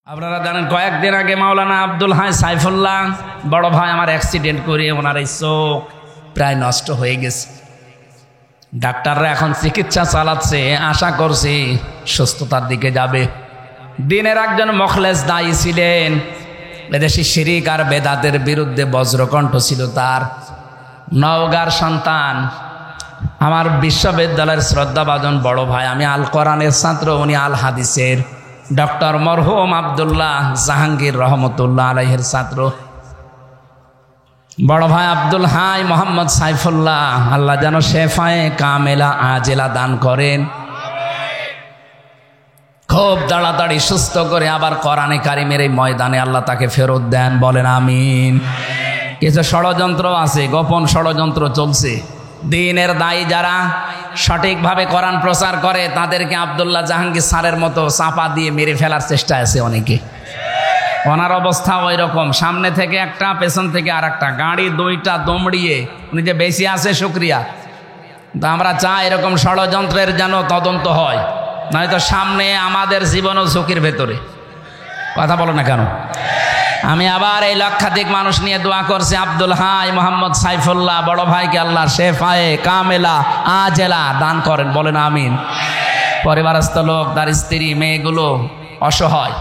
আপনারা জানেন কয়েকদিন আগে মাওলানা আব্দুল হাই সাইফুল্লাহ বড় ভাই আমার অ্যাক্সিডেন্ট করে ওনার এই চোখ প্রায় নষ্ট হয়ে গেছে। ডাক্তাররা এখন চিকিৎসা চালাচ্ছে, আশা করছি সুস্থতার দিকে যাবে। দিনের একজন মখলেস দায়ী ছিলেন, এদেশে শিরিক আর বেদাতের বিরুদ্ধে বজ্রকণ্ঠ ছিল তার। নওগাঁর সন্তান, আমার বিশ্ববিদ্যালয়ের শ্রদ্ধাভাজন বড় ভাই, আমি আল কোরআনের ছাত্র, উনি আল হাদিসের ডক্টর মরহুম আব্দুল্লাহ জাহাঙ্গীর রহমতুল্লাহ আলাইহির ছাত্র। বড় ভাই আব্দুল হাই মোহাম্মদ সাইফুল্লাহ, আল্লাহ যেন শেফায়ে কামেলা আজেলা দান করেন, খুব তাড়াতাড়ি সুস্থ করে আবার কোরআনে কারিমের এই ময়দানে আল্লাহ তাকে ফেরত দেন, বলেন আমিন। কিছু ষড়যন্ত্র আছে, গোপন ষড়যন্ত্র চলছে। দ্বীনের দায়ী যারা সঠিকভাবে কোরআন প্রচার করে তাদেরকে আব্দুল্লাহ জাহাঙ্গীর স্যারের মতো চাপা দিয়ে মেরে ফেলার চেষ্টা আছে অনেকে। ওনার অবস্থা ওই রকম, সামনে থেকে একটা, পেছন থেকে আর একটা, গাড়ি দুইটা দমড়িয়ে উনি যে বেশি আছে শুক্রিয়া। তো আমরা চাই এরকম ষড়যন্ত্রের যেন তদন্ত হয়, নয়তো সামনে আমাদের জীবনও ঝুঁকির ভেতরে। কথা বলো না কেন? আমি আবার এই লক্ষাধিক মানুষ নিয়ে দোয়া করছি, আব্দুল হাই মোহাম্মদ সাইফুল্লাহ বড় ভাইকে আল্লাহ শেফায়ে কামেলা আজেলা দান করেন, বলেন আমিন। পরিবারস্থ লোক, তার স্ত্রী, মেয়েগুলো অসহায়,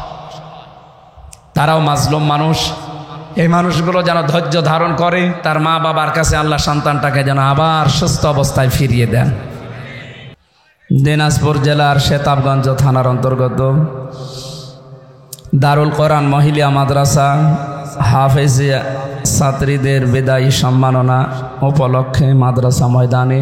তারাও মাজলুম মানুষ। এই মানুষগুলো যেন ধৈর্য ধারণ করে, তার মা বাবার কাছে আল্লাহ সন্তানটাকে যেন আবার সুস্থ অবস্থায় ফিরিয়ে দেন। দিনাজপুর জেলার শেতাবগঞ্জ থানার অন্তর্গত দারুল কোরআন মহিলা মাদ্রাসা হাফেজিয়া ছাত্রীদের বিদায়ী সম্মাননা উপলক্ষে মাদ্রাসা ময়দানে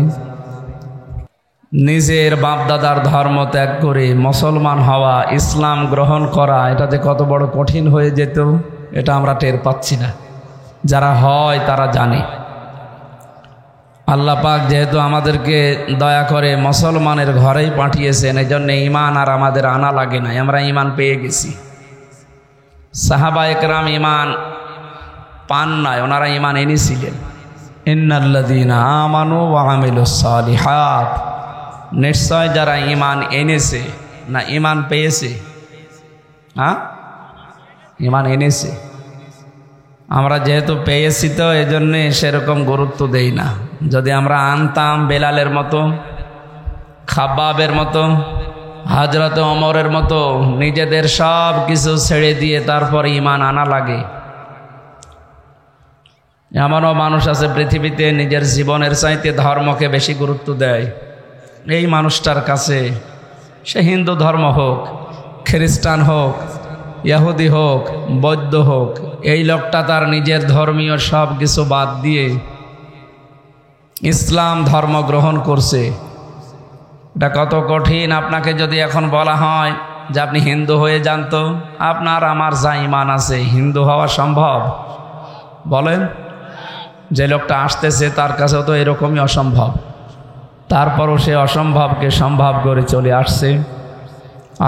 নিজের বাপদাদার ধর্ম ত্যাগ করে মুসলমান হওয়া, ইসলাম গ্রহণ করা, এটা যে কত বড় কঠিন হয়ে যেত এটা আমরা টের পাচ্ছি না। যারা হয় তারা জানে। আল্লাহ পাক যেহেতু আমাদেরকে দয়া করে মুসলমানের ঘরেই পাঠিয়েছেন, এই জন্য ঈমান আর আমাদের আনা লাগে না, আমরা ঈমান পেয়ে গেছি। সাহাবা একরাম ঈমান পান নাই, ওনারা ঈমান এনেছিলেন। ইন্নাল্লাযীনা আমানু ওয়া আমিলুস সালিহাত, নিশ্চয় যারা ঈমান এনেছে, না ঈমান পেয়েছে, হ্যাঁ ঈমান এনেছে। আমরা যেহেতু পেয়েছি তো এজন্যে সেরকম গুরুত্ব দেই না। যদি আমরা আনতাম বেলালের মতো, খাব্বাবের মতো, হযরত ওমরের মতো নিজেদের সব কিছু ছেড়ে দিয়ে তারপর ঈমান আনা লাগে। এমনও মানুষ আছে পৃথিবীতে নিজের জীবনের চাইতে ধর্মকে বেশি গুরুত্ব দেয়। এই মানুষটার কাছে সে হিন্দু ধর্ম হোক, খ্রিস্টান হোক, ইহুদি হোক, বৌদ্ধ হোক, এই লোকটা তার নিজের ধর্মীয় সব কিছু বাদ দিয়ে ইসলাম ধর্ম গ্রহণ করছে। এটা কত কঠিন। আপনাকে যদি এখন বলা হয় যে আপনি হিন্দু হয়ে যান, তো আপনার আমার যা ঈমান আছে হিন্দু হওয়া সম্ভব? বলেন। যে লোকটা আসতেছে তার কাছেও তো এরকমই অসম্ভব, তারপরও সে অসম্ভবকে সম্ভব করে চলে আসছে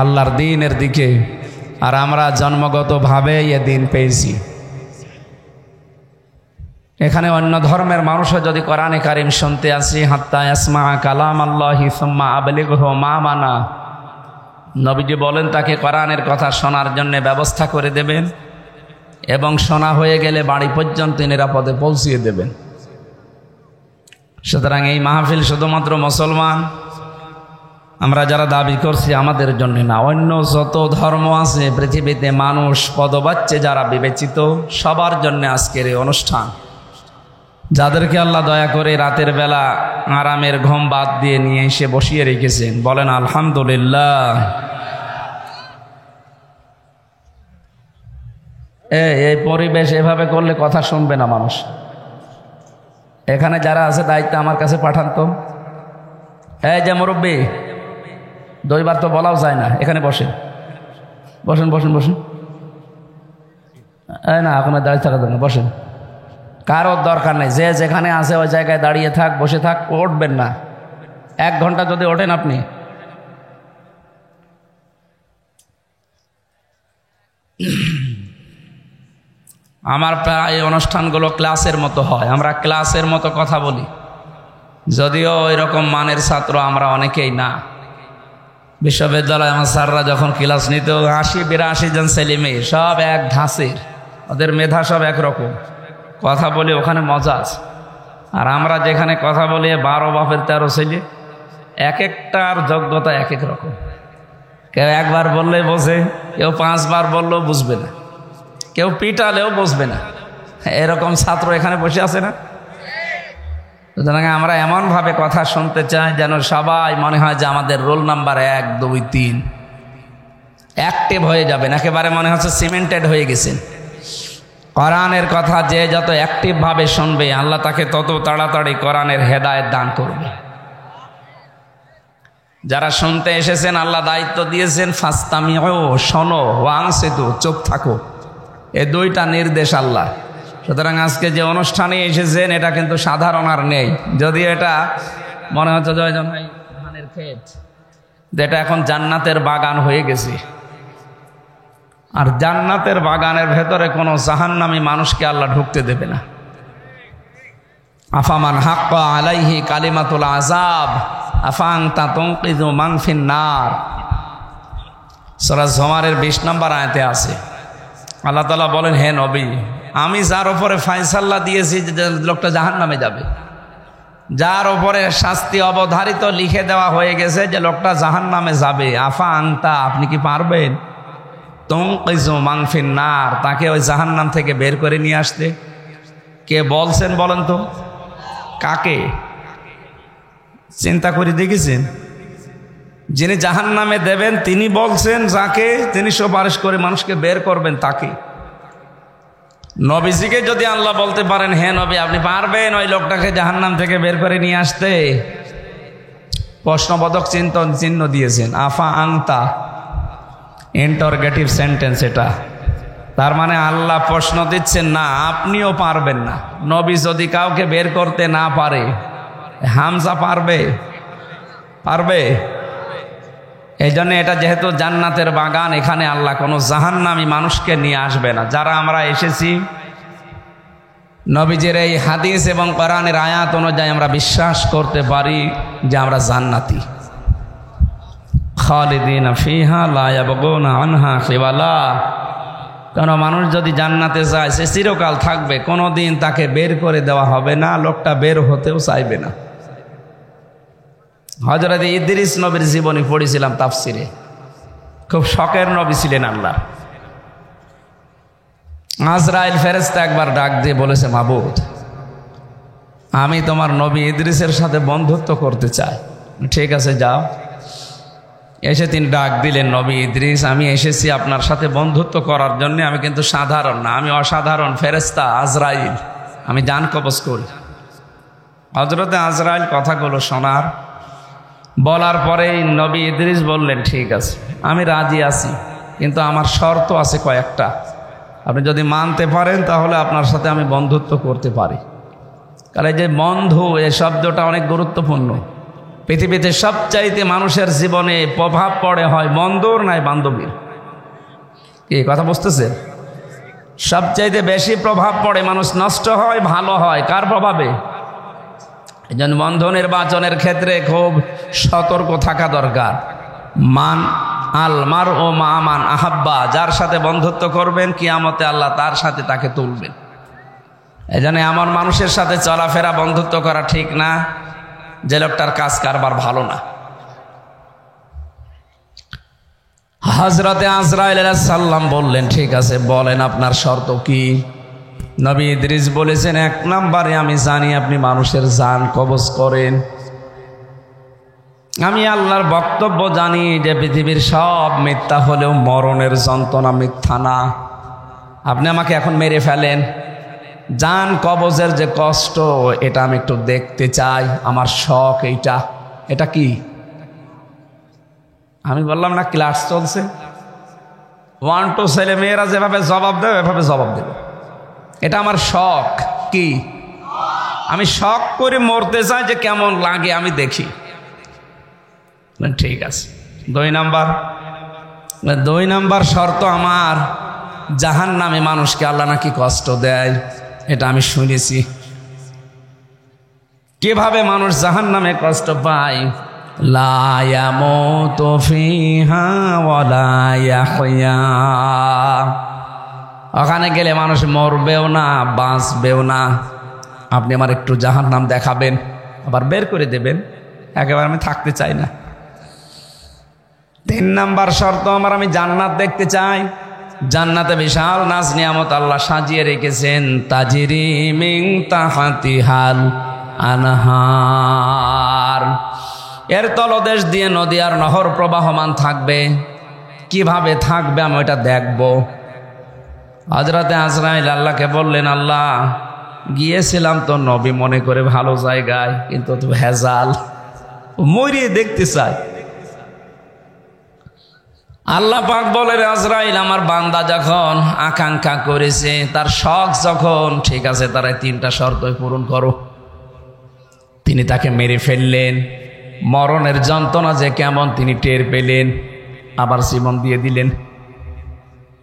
আল্লাহর দ্বীনের দিকে। আর আমরা জন্মগতভাবে এ দিন পেয়েছি। এখানে অন্য ধর্মের মানুষও যদি কোরআনে কারিম শুনতে আসি, হাত্তা ইয়াসমা কালাম আল্লাহি সুম্মা আবলিগহু মা মানা, নবীজি বলেন তাকে কোরআনের কথা শোনার জন্য ব্যবস্থা করে দেবেন এবং শোনা হয়ে গেলে বাড়ি পর্যন্ত নিরাপদে পৌঁছিয়ে দেবেন। সুতরাং এই মাহফিল শুধুমাত্র মুসলমান আমরা যারা দাবি করছি আমাদের জন্য না, অন্য যত ধর্ম আছে পৃথিবীতে মানুষ পদবাচ্যে যারা বিবেচিত সবার জন্য আজকের এই অনুষ্ঠান। যাদেরকে আল্লাহ দয়া করে রাতের বেলা আরামের ঘুম বাদ দিয়ে নিয়ে এসে বসিয়ে রেখেছেন, বলেন আলহামদুলিল্লাহ। এই পরিবেশ এভাবে করলে কথা শুনবে না মানুষ। এখানে যারা আছে দায়িত্ব আমার কাছে পাঠান তো। এই যে মুরব্বী, দুইবার তো বলাও যায় না, এখানে বসেন, বসেন বসেন বসেন। এই না, আপনার দাঁড়িয়ে থাকা দরকার, বসেন। কারোর দরকার নেই, যে যেখানে আছে ওই জায়গায় দাঁড়িয়ে থাক, বসে থাক, উঠবেন না। 1 ঘন্টা যদি ওঠেন আপনি, আমার প্রায় অনুষ্ঠানগুলো ক্লাসের মতো হয়, আমরা ক্লাসের মতো কথা বলি, যদিও এরকম মানের ছাত্র আমরা অনেকেই না। বিশ্ববিদ্যালয়ে আমার স্যাররা যখন ক্লাস নিত ৮০-৮২ জন ছেলে মেয়ে সব এক ধাঁচের, ওদের মেধা সব একরকম, কথা বলে ওখানে মজা আছে। আর আমরা যেখানে কথা বলি ১২ বাপের ১৩ ছেলে, এক একটার যোগ্যতা এক এক রকম। কেউ একবার বললে বোঝে, কেউ 5 বার বললেও বুঝবে না, কেউ পিটালেও বুঝবে না। এরকম ছাত্র এখানে বসে আছে না? সুতরাং আমরা এমনভাবে কথা শুনতে চাই যেন সবাই মনে হয় যে আমাদের রোল নাম্বার 1, 2, 3 অ্যাক্টিভ হয়ে যাবেন, একেবারে মনে হচ্ছে সিমেন্টেড হয়ে গেছেন। কোরআনের কথা যে যত অ্যাক্টিভভাবে শুনবে আল্লাহ তাকে তত তাড়াতাড়ি কোরআনের হেদায়েত দান করবে। যারা শুনতে এসেছেন আল্লাহ দায়িত্ব দিয়েছেন ফাস্তামিউ, শোনো, ওয়ানসিতু, চুপ থাকো, এই 2টা নির্দেশ আল্লাহ। সুতরাং আজকে যে অনুষ্ঠানে এসেছেন এটা কিন্তু সাধারণ আর নেই, যদিও এটা মনে হচ্ছে জয়জন ভাই ধানের ক্ষেত, যেটা এখন জান্নাতের বাগান হয়ে গেছে। আর জান্নাতের বাগানের ভেতরে কোনো জাহান্নামী মানুষকে আল্লাহ ঢুকতে দেবে না। আফামান হাক্কা আলাইহি কালিমাতুল আযাব আফাআনতা তুনকিযু মান ফিন-নার, সূরা জুমারের 20 নম্বর আয়াতে আছে। আল্লাহ তাআলা বলেন, হে নবী, আমি যার উপরে ফয়সালা দিয়েছি যে লোকটা জাহান্নামে যাবে, যার উপরে শাস্তি অবধারিত লিখে দেওয়া হয়ে গেছে যে লোকটা জাহান্নামে যাবে, আফাআনতা, আপনি কি পারবেন তুনকিযু মান ফিন-নার, তাকে ওই জাহান্নাম থেকে বের করে নিয়ে আসতে? কে বলছেন বলেন তো? কাকে? চিন্তা করে দেখেছেন? যিনি জাহান্নামে দেবেন তিনি বলছেন, যাকে তিনি সুপারিশ করে মানুষকে বের করবেন তাকে। নবীজিকে যদি আল্লাহ বলতে পারেন, হে নবী আপনি পারবেন ওই লোকটাকে জাহান্নাম থেকে বের করে নিয়ে আসতে, প্রশ্নবোধক চিহ্ন দিয়েছেন। আফা আনতা, ইন্টারোগেটিভ সেন্টেন্স এটা। তার মানে আল্লাহ প্রশ্ন দিচ্ছেন, না আপনিও পারবেন না। নবী যদি কাউকে বের করতে না পারে, হামজা পারবে? পারবে? এই জন্য এটা যেহেতু জান্নাতের বাগান, এখানে আল্লাহ কোনো জাহান্নামী মানুষকে নিয়ে আসবে না। যারা আমরা এসেছি নবীজির এই হাদিস এবং কোরআনের আয়াত অনুযায়ী আমরা বিশ্বাস করতে পারি যে আমরা জান্নাতি। খালিদিনা ফিহা লা ইয়াবগুনা আনহা হিওয়ালা। কারণ মানুষ যদি জান্নাতে যায় সে চিরকাল থাকবে, কোনোদিন তাকে বের করে দেওয়া হবে না, লোকটা বের হতেও চাইবে না। হযরত ইদ্রিস নবীর জীবনী পড়েছিলাম তাফসিরে, খুব শখের নবী ছিলেন আল্লাহ। আজরাইল ফেরেশতা একবার ডাক দিয়ে বলেছে, মাবুদ আমি তোমার নবী ইদ্রিসের সাথে বন্ধুত্ব করতে চাই। ঠিক আছে যাও। এসে তিনি ডাক দিলেন, নবী ইদ্রিস আমি এসেছি আপনার সাথে বন্ধুত্ব করার জন্য, আমি কিন্তু সাধারণ না, আমি অসাধারণ ফেরেশতা আজরাইল, আমি জান কবজ করি। হযরতে আজরাইল কথাগুলো শোনার বলার পরেই নবী ইদ্রিস বললেন, ঠিক আছে আমি রাজি আছি, কিন্তু আমার শর্ত আছে কয়েকটা, আপনি যদি মানতে পারেন তাহলে আপনার সাথে আমি বন্ধুত্ব করতে পারি। কারণ এই যে বন্ধু, এই শব্দটা অনেক গুরুত্বপূর্ণ। পৃথিবীতে সবচাইতে মানুষের জীবনে প্রভাব পড়ে হয় বন্ধুর নাই বান্ধবীর। কি কথা বুঝতেছে? সবচাইতে বেশি প্রভাব পড়ে, মানুষ নষ্ট হয় ভালো হয় কার প্রভাবে? এই জন্য বন্ধু নির্বাচনের ক্ষেত্রে খুব সতর্ক থাকা দরকার। মান আল মার ও মান আহাব্বা, যার সাথে বন্ধুত্ব করবেন কিয়ামতে আল্লাহ তার সাথে তাকে তুলবেন। এই জন্য এমন মানুষের সাথে চলাফেরা বন্ধুত্ব করা ঠিক না যে লোকটার কাজ কারবার ভালো না। হযরতে আজরাইল আলাইহিস সালাম বললেন, ঠিক আছে বলেন আপনার শর্ত কি? নবী ইদ্রিস বলেছেন, 1 নম্বরে আমি জানি আপনি মানুষের জান কবজ করেন। আমি আল্লাহর বক্তব্য জানি যে পৃথিবীর সব মিথ্যা হলেও মরণের যন্ত্রণা মিথ্যা না। আপনি আমাকে এখন মেরে ফেলেন, জান কবজের যে কষ্ট এটা আমি একটু দেখতে চাই, আমার শখ এইটা। এটা কি? আমি বললাম না ক্লাস চলছে, 1 2 ছেলে মেয়েরা যেভাবে জবাব দেবে এভাবে জবাব দেবে। এটা আমার শখ। কি? আমি শখ করে মরতে চাই যে কেমন লাগে আমি দেখি। ঠিক আছে। 2 নাম্বার শর্ত আমার, জাহান্নামে মানুষকে আল্লাহ নাকি কষ্ট দেয়, এটা আমি শুনেছি। কিভাবে মানুষ জাহান্নামে কষ্ট পায়? লা ইয়ামুতু ফিহা ওয়ালা ইয়াহইয়া। ওখানে গেলে মানুষ মরবেও না, বাঁচবেও না। আপনি আমার একটু জাহান্নাম দেখাবেন, আবার বের করে দেবেন, একেবারে আমি থাকতে চাই না। 3 নাম্বার শর্ত আমার, আমি জান্নাত দেখতে চাই। জান্নাতে বিশাল নাজ নিয়ামত আল্লাহ সাজিয়ে রেখেছেন, তাজরি মিন তাহতিহাল আনহার, এর তলদেশ দিয়ে নদী আর নহর প্রবাহমান থাকবে। কিভাবে থাকবে আমি ওটা দেখব। হযরতে আজরাইল আল্লাহকে বললেন, আল্লাহ গিয়েছিলাম তো নবী মনে করে ভালো জায়গায়, কিন্তু তো ভেজাল, মরিয়ে দেখতে চাই। আল্লাহ পাক বলেন, আজরাইল আমার বান্দা যখন আকাঙ্ক্ষা করেছে, তার শখ যখন ঠিক আছে, তারা 3টা শর্ত পূরণ করো। তিনি তাকে মেরে ফেললেন। মরণের যন্ত্রণা যে কেমন তিনি টের পেলেন, আবার জীবন দিয়ে দিলেন।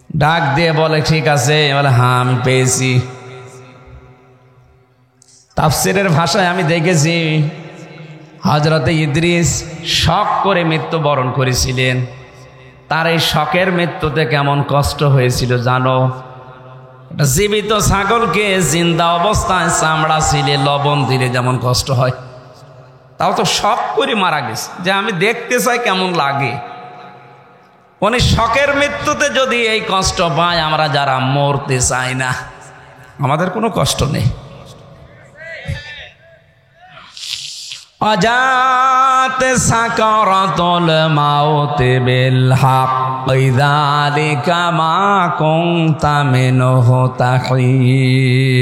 ডাক দিয়ে বলে, ঠিক আছে? বলে, হ্যাঁ আমি পেয়েছি। তাফসীরের ভাষায় আমি দেখেছি হযরতে ইদ্রিস শখ করে মৃত্যুবরণ করেছিলেন। তার এই শখের মৃত্যুতে কেমন কষ্ট হয়েছিল জানো? জীবিত ছাগলকে জিন্দা অবস্থায় চামড়া ছিলে লবণ দিলে যেমন কষ্ট হয়, তাও তো শখ করে মারা গেছে, যে আমি দেখতে চাই কেমন লাগে। উনি শখের মৃত্যুতে যদি এই কষ্ট পায়, আমরা যারা মরতে চাই না, আমাদের কোনো কষ্ট নেই। অজাতে সাকারাতুল মাউতি বিল হক যালিকা মা কুনতা মিনহু তাহিদ।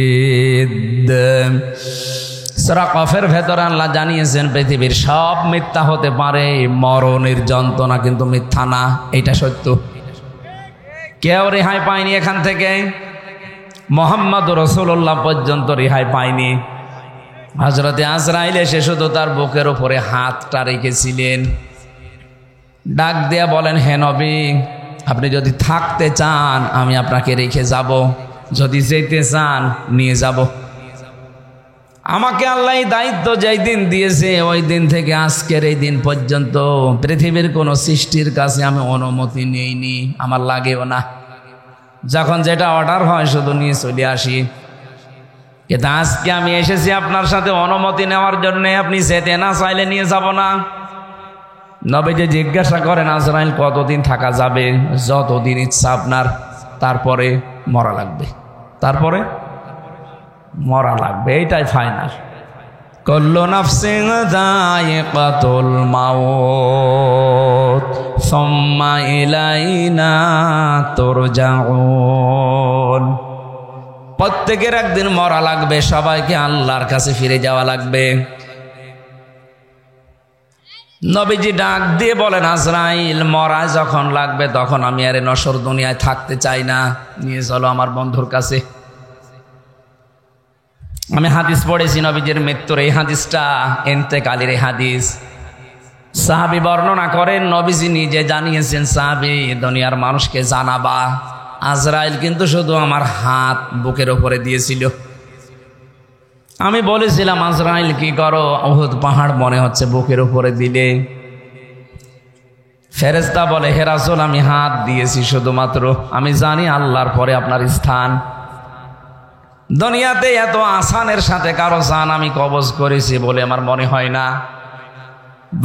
সূরা কফের ভেতরে আল্লাহ জানিয়েছেন, পৃথিবীর সব মিথ্যা হতে পারে, মরণের যন্ত্রণা কিন্তু মিথ্যা না, এটা সত্য। কেউ রেহাই পায়নি এখান থেকে, মুহাম্মদ রাসূলুল্লাহ পর্যন্ত রেহাই পায়নি। হযরতে আজরাইল এসে শুধু তার বুকের উপরে হাতটা রেখেছিলেন। ডাক দিয়া বলেন, হে নবী, আপনি যদি থাকতে চান আমি আপনাকে রেখে যাব, যদি যেতে চান নিয়ে যাব। আমাকে আল্লাহ দায়িত্ব যেই দিন দিয়েছে, ওই দিন থেকে আজকের এই দিন পর্যন্ত পৃথিবীর কোনো সৃষ্টির কাছে আমি অনুমতি নেইনি, আমার লাগেও না। যখন যেটা অর্ডার হয় শুধু নিয়ে চলে আসি। কিন্তু আজকে আমি এসেছি আপনার সাথে অনুমতি নেওয়ার জন্য, আপনি যেতে না চাইলে নিয়ে যাব না। নবীজি জিজ্ঞাসা করেন, আজরাইল কতদিন থাকা যাবে? যতদিন ইচ্ছা আপনার, তারপরে মরা লাগবে, তারপরে মরা লাগবে, এইটাই ফাইনাল। কুল্লু নাফসিন যায়িকাতুল মাউত সুম্মা ইলাইনা তুরজাউন। প্রত্যেকের একদিন মরা লাগবে, সবাইকে আল্লাহর কাছে ফিরে যাওয়া লাগবে। নবীজি ডাক দিয়ে বলেন, আজরাইল মরা যখন লাগবে তখন আমি আর নশ্বর দুনিয়ায় থাকতে চাই না, নিয়ে চলো আমার বন্ধুর কাছে। আমি হাদিস পড়েছি নবীজির মৃত্যুর, এই হাদিসটা ইন্তেকালের এই হাদিস। সাহাবী বর্ণনা করেন, নবীজি নিজে জানিয়েছেন, সাহাবী দুনিয়ার মানুষকে জানাবা, আজরাইল কিন্তু শুধু আমার হাত বুকের উপরে দিয়েছিল। আমি বলেছিলাম, আজরাইল কি করো? উহুদ পাহাড় মনে হচ্ছে বুকের উপরে দিলে। ফেরেশতা বলে, হে রাসূল, আমি হাত দিয়েছি শুধুমাত্র, আমি জানি আল্লাহর পরে আপনার স্থান। দুনিয়াতে এত আসানের সাথে কারো জান আমি কবজ করেছি বলে আমার মনে হয় না।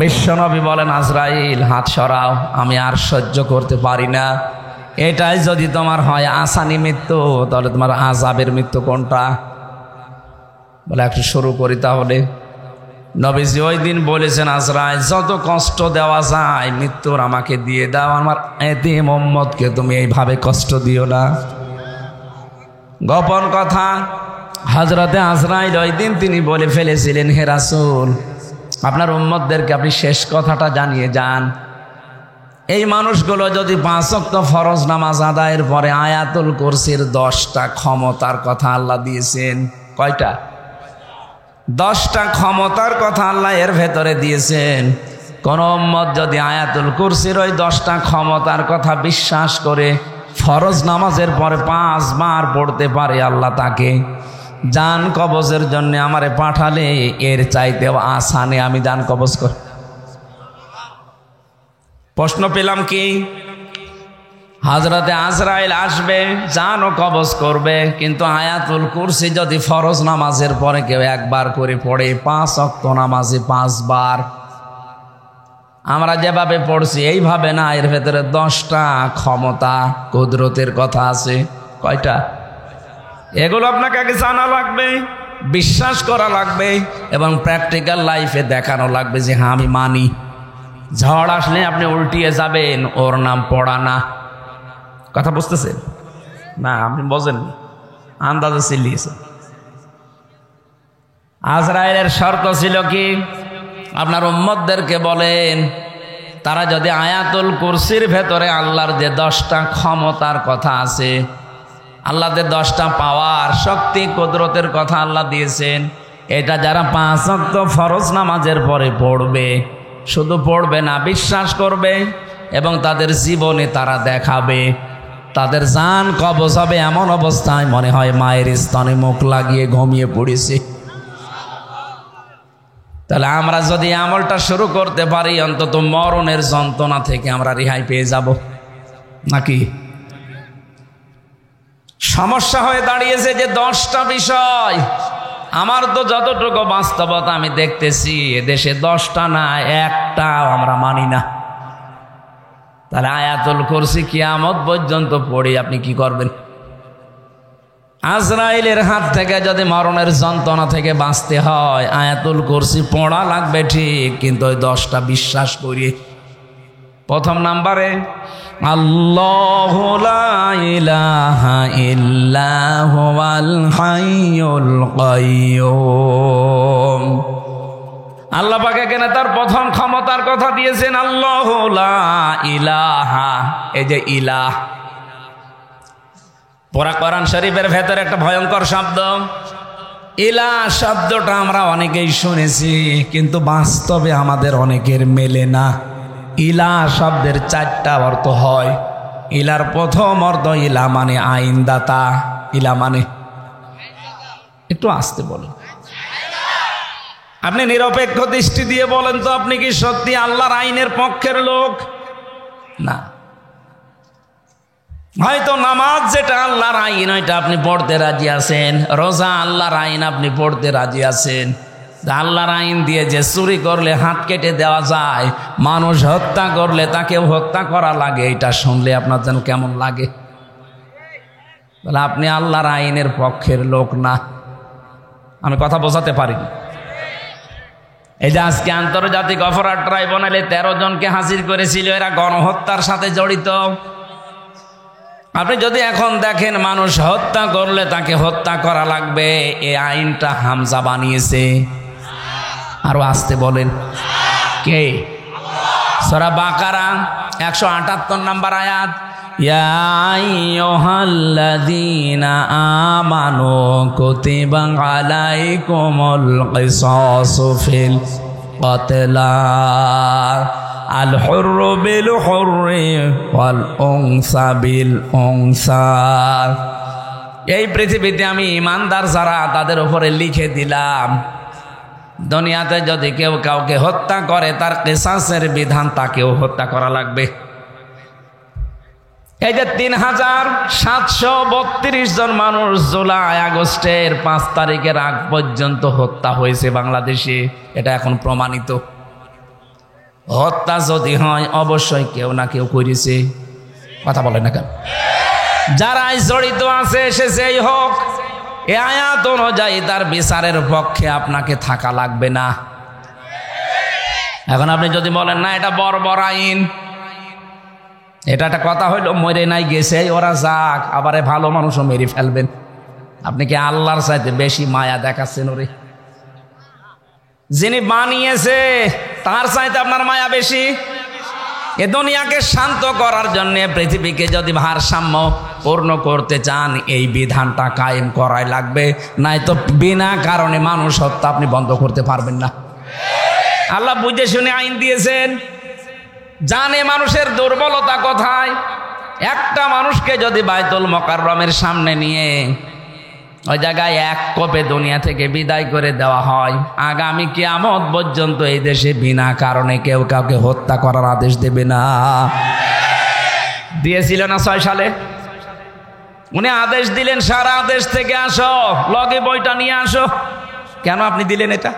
বিশ্বনবী বলেন, আজরাইল হাত সরাও, আমি আর সহ্য করতে পারি না। এটাই যদি তোমার হয় আসানি মৃত্যু, তাহলে তোমার আযাবের মৃত্যু কোনটা? বলে একটু শুরু করি তাহলে। নবীজি ওই দিন বলেছেন, আজরাইল যত কষ্ট দেওয়া যায় মৃত্যুর আমাকে দিয়ে দাও, আমার এতিম উম্মতকে তুমি এইভাবে কষ্ট দিও না। গোপন কথা, হযরতে আজরাইল ওই দিন তিনি বলে ফেলেছিলেন, হে রাসূল, আপনার উম্মতদেরকে আপনি শেষ কথাটা জানিয়ে যান। এই মানুষগুলো যদি 5 ওয়াক্ত ফরজ নামাজ আদায়ের পরে আয়াতুল কুরসির 10টা ক্ষমতার কথা আল্লাহ দিয়েছেন। কয়টা? 10টা ক্ষমতার কথা আল্লাহ এর ভেতরে দিয়েছেন। কোন উম্মত যদি আয়াতুল কুরসির ওই 10টা ক্ষমতার কথা বিশ্বাস করে ফরজ নামাজের পরে 5 বার পড়তে পারে, আল্লাহ তাকে জান কবজের জন্য আমারে পাঠালে এর চাইতেও আসানে আমি জান কবজ করি। প্রশ্ন পেলাম কি, হযরতে আজরাইল আসবে, জান ও কবজ করবে, কিন্তু আয়াতুল কুরসি যদি ফরজ নামাজের পরে কেউ একবার করে পড়ে, 5 ওয়াক্ত নামাজে 5 বার, আমরা যেভাবে পড়ছি এইভাবে না, এর ভেতরে 10টা ক্ষমতা কুদরতের কথা আছে। কয়টা? এগুলো আপনাকে আগে জানা লাগবে, বিশ্বাস করা লাগবে, এবং প্র্যাকটিক্যাল লাইফে দেখানো লাগবে যে হ্যাঁ আমি মানি। ঝড় আসলে আপনি উল্টিয়ে যাবেন, ওর নাম পড়া না। কথা বুঝতেছেন না? আপনি বোঝেন, আন্দাজে চিল্লিয়েছেন। আজরাইলের শর্ত ছিল কি, আপনার উম্মতদেরকে বলেন তারা যদি আয়াতুল কুরসির ভেতরে আল্লাহর যে 10টা ক্ষমতার কথা আছে, আল্লাহদের 10টা পাওয়ার, শক্তি, কুদরতের কথা আল্লাহ দিয়েছেন, এটা যারা 5 ওয়াক্ত ফরজ নামাজের পরে পড়বে, শুধু পড়বে না, বিশ্বাস করবে এবং তাদের জীবনে তারা দেখাবে, তাদের জান কবজ হবে এমন অবস্থায় মনে হয় মায়ের স্তনে মুখ লাগিয়ে ঘুমিয়ে পড়েছে। তাহলে আমরা যদি আমলটা শুরু করতে পারি, অন্তত মরণের যন্ত্রণা থেকে আমরা রেহাই পেয়ে যাব নাকি? সমস্যা হয়ে দাঁড়িয়েছে যে 10টা বিষয়। আমার তো যতটুকু বাস্তবতা আমি দেখতেছি, এদেশে 10টা না, একটাও আমরা মানি না। তাহলে আয়াতুল কুরসি কিয়ামত পর্যন্ত পড়ি আপনি কি করবেন? আজরাইলের হাত থেকে যদি মরণের যন্ত্রণা থেকে বাঁচতে হয়, আয়াতুল কুরসি পড়া লাগবে ঠিক, কিন্তু ওই 10টা বিশ্বাস করি। প্রথম নাম্বারে, আল্লাহু লা ইলাহা ইল্লা হুয়াল হাইয়ুল কাইয়্যুম। আল্লাহ পাক এখানে তার প্রথম ক্ষমতার কথা দিয়েছেন, আল্লাহু লা ইলাহা। এই যে ইলাহ, পুরা কোরআন শরীফের ভেতরে একটা ভয়ঙ্কর শব্দ। ইলাহ শব্দটা আমরা অনেকেই শুনেছি, কিন্তু বাস্তবে আমাদের অনেকের মেলে না। ইলাহ শব্দের 4টা অর্থ হয়। ইলার প্রথম অর্থ, ইলা মানে আইনদাতা। ইলা মানে, একটু আস্তে বলেন, আপনি নিরপেক্ষ দৃষ্টি দিয়ে বলেন তো, আপনি কি সত্যি আল্লাহর আইনের পক্ষের লোক? না। হয়তো নামাজ যেটা আল্লাহর আইন, ওইটা আপনি পড়তে রাজি আছেন, রোজা আল্লাহর আইন আপনি পড়তে রাজি আছেন, আল্লাহর আইন দিয়ে যে চুরি করলে হাত কেটে দেওয়া যায়, মানুষ হত্যা করলে তাকেও হত্যা করা লাগে, এটা শুনলে আপনার যেন কেমন লাগে? তাহলে আপনি আল্লাহর আইনের পক্ষের লোক না। আমি কথা বোঝাতে পারিনি। এই যে আজকে আন্তর্জাতিক অপরাধ ট্রাইব্যুনালে 13 জনকে হাজির করেছিল, এরা গণহত্যার সাথে জড়িত। আপনি যদি এখন দেখেন মানুষ হত্যা করলে তাকে হত্যা করা লাগবে, এই আইনটা হামজা বানিয়েছে। আরো আসতে বলেন, কে? সূরা বাকারা 178 নম্বর আয়াত, ইয়া আইয়ুহাল্লাযীনা আমানু কুতিবা আলাইকুমুল কিসাসু ফিল কাতলা আল হুররু বিল হুররি ওয়াল উনসা বিল উনসা। এই পৃথিবীতে আমি ইমানদার যারা, তাদের উপরে লিখে দিলাম, দুনিয়াতে যদি কেউ কাউকে হত্যা করে, তার কিসাসের বিধান, তাকেও হত্যা করা লাগবে। এই যে 3732 জন মানুষ জুলাই আগস্টের 5 তারিখের আগ পর্যন্ত হত্যা হয়েছে বাংলাদেশে, এটা এখন প্রমাণিত। হত্যা যদি হয়, অবশ্যই কেউ না কেউ করেছে। কথা বলে না কেন? যারাই জড়িত আছে, সে যেই হোক, এ আয়াত অনুযায়ী তার বিচারের পক্ষে আপনাকে থাকা লাগবে না। এখন আপনি যদি বলেন না এটা বর্বর আইন, এটা একটা কথা হইলো, মরে নাই গেছে, ওরা যাক, আবার ভালো মানুষও মেরে ফেলবেন। আপনি কি আল্লাহর চাইতে বেশি মায়া দেখাচ্ছেন ওরে? যিনি বানিয়েছে তার চাইতে আপনার মায়া বেশি। এ দুনিয়াকে শান্ত করার জন্য, পৃথিবীকে যদি ভারসাম্য পূর্ণ করতে চান, এই বিধানটা কায়েম করাই লাগবে, নাই তো বিনা কারণে মানুষ হত্যা আপনি বন্ধ করতে পারবেন না। আল্লাহ বুঝে শুনে আইন দিয়েছেন, জানে মানুষের দুর্বলতা কোথায়। একটা মানুষকে যদি বাইতুল মুকাররমের সামনে নিয়ে ওই জায়গায় এক কোপে দুনিয়া থেকে বিদায় করে দেওয়া হয়। আগামী কিয়ামত পর্যন্ত এই দেশে বিনা কারণে কেউ কাউকে হত্যা করার আদেশ দেবে না। দিয়েছিল না 6 সালে? উনি আদেশ দিলেন সারা দেশ থেকে আসো, লগে বইটা নিয়ে আসো। কেন আপনি দিলেন এটা?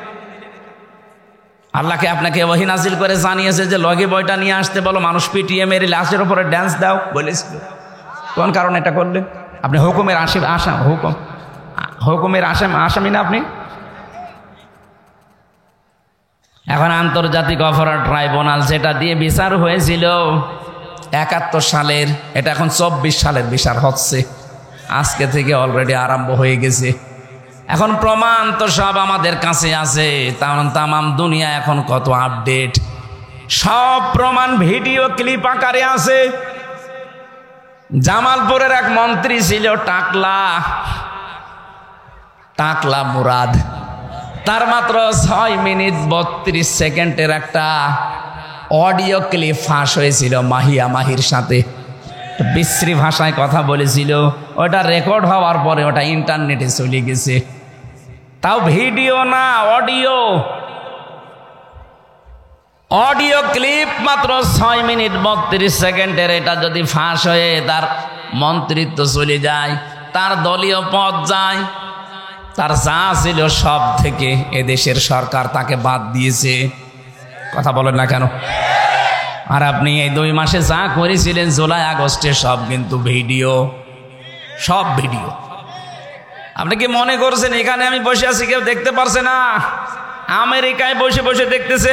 আল্লাহকে আপনাকে ওহী নাজিল করে জানিয়েছে যে লগে বইটা নিয়ে আসতে বলো, মানুষ পিটিয়ে মেরে লাশের উপরে ড্যান্স দাও বলেছিল। কোন কারণে এটা করলেন? আপনি হুকুমের হুকুমের আসামি না আপনি? এখন আন্তর্জাতিক অপরাধ ট্রাইব্যুনাল যেটা দিয়ে বিচার হয়েছিল 71 সালের, এটা এখন 24 সালের বিচার হচ্ছে। আজকে থেকে অলরেডি আরম্ভ হয়ে গেছে। এখন প্রমাণ তো সব আমাদের কাছে আছে। তামাম দুনিয়া এখন কত আপডেট, সব প্রমাণ ভিডিও ক্লিপ আকারে আছে। জামালপুরের এক মন্ত্রী ছিল টাকলা মুরাদ, তার মাত্র 6 মিনিট 32 সেকেন্ডের একটা অডিও ক্লিপ ফাঁস হয়েছিল মাহির সাথে। বিশ্রী ভাষায় কথা বলেছিল, ওটা রেকর্ড হওয়ার পরে ওটা ইন্টারনেটে চলে গেছে। তাও ভিডিও না, অডিও ক্লিপ মাত্র 6 মিনিট 32 সেকেন্ডের। এটা যদি ফাঁস হয়ে তার মন্ত্রিত্ব চলে যায়, তার দলীয় পদ যায়, তার যা ছিল সব থেকে এদেশের সরকার তাকে বাদ দিয়েছে। কথা বলেন না কেন? আর আপনি এই 2 মাসে যা করেছিলেন জুলাই আগস্টে, সব কিন্তু সব ভিডিও। আপনি কি মনে করছেন এখানে আমি বসে আছি কেউ দেখতে পারছে না? আমেরিকায় বসে বসে দেখতেছে।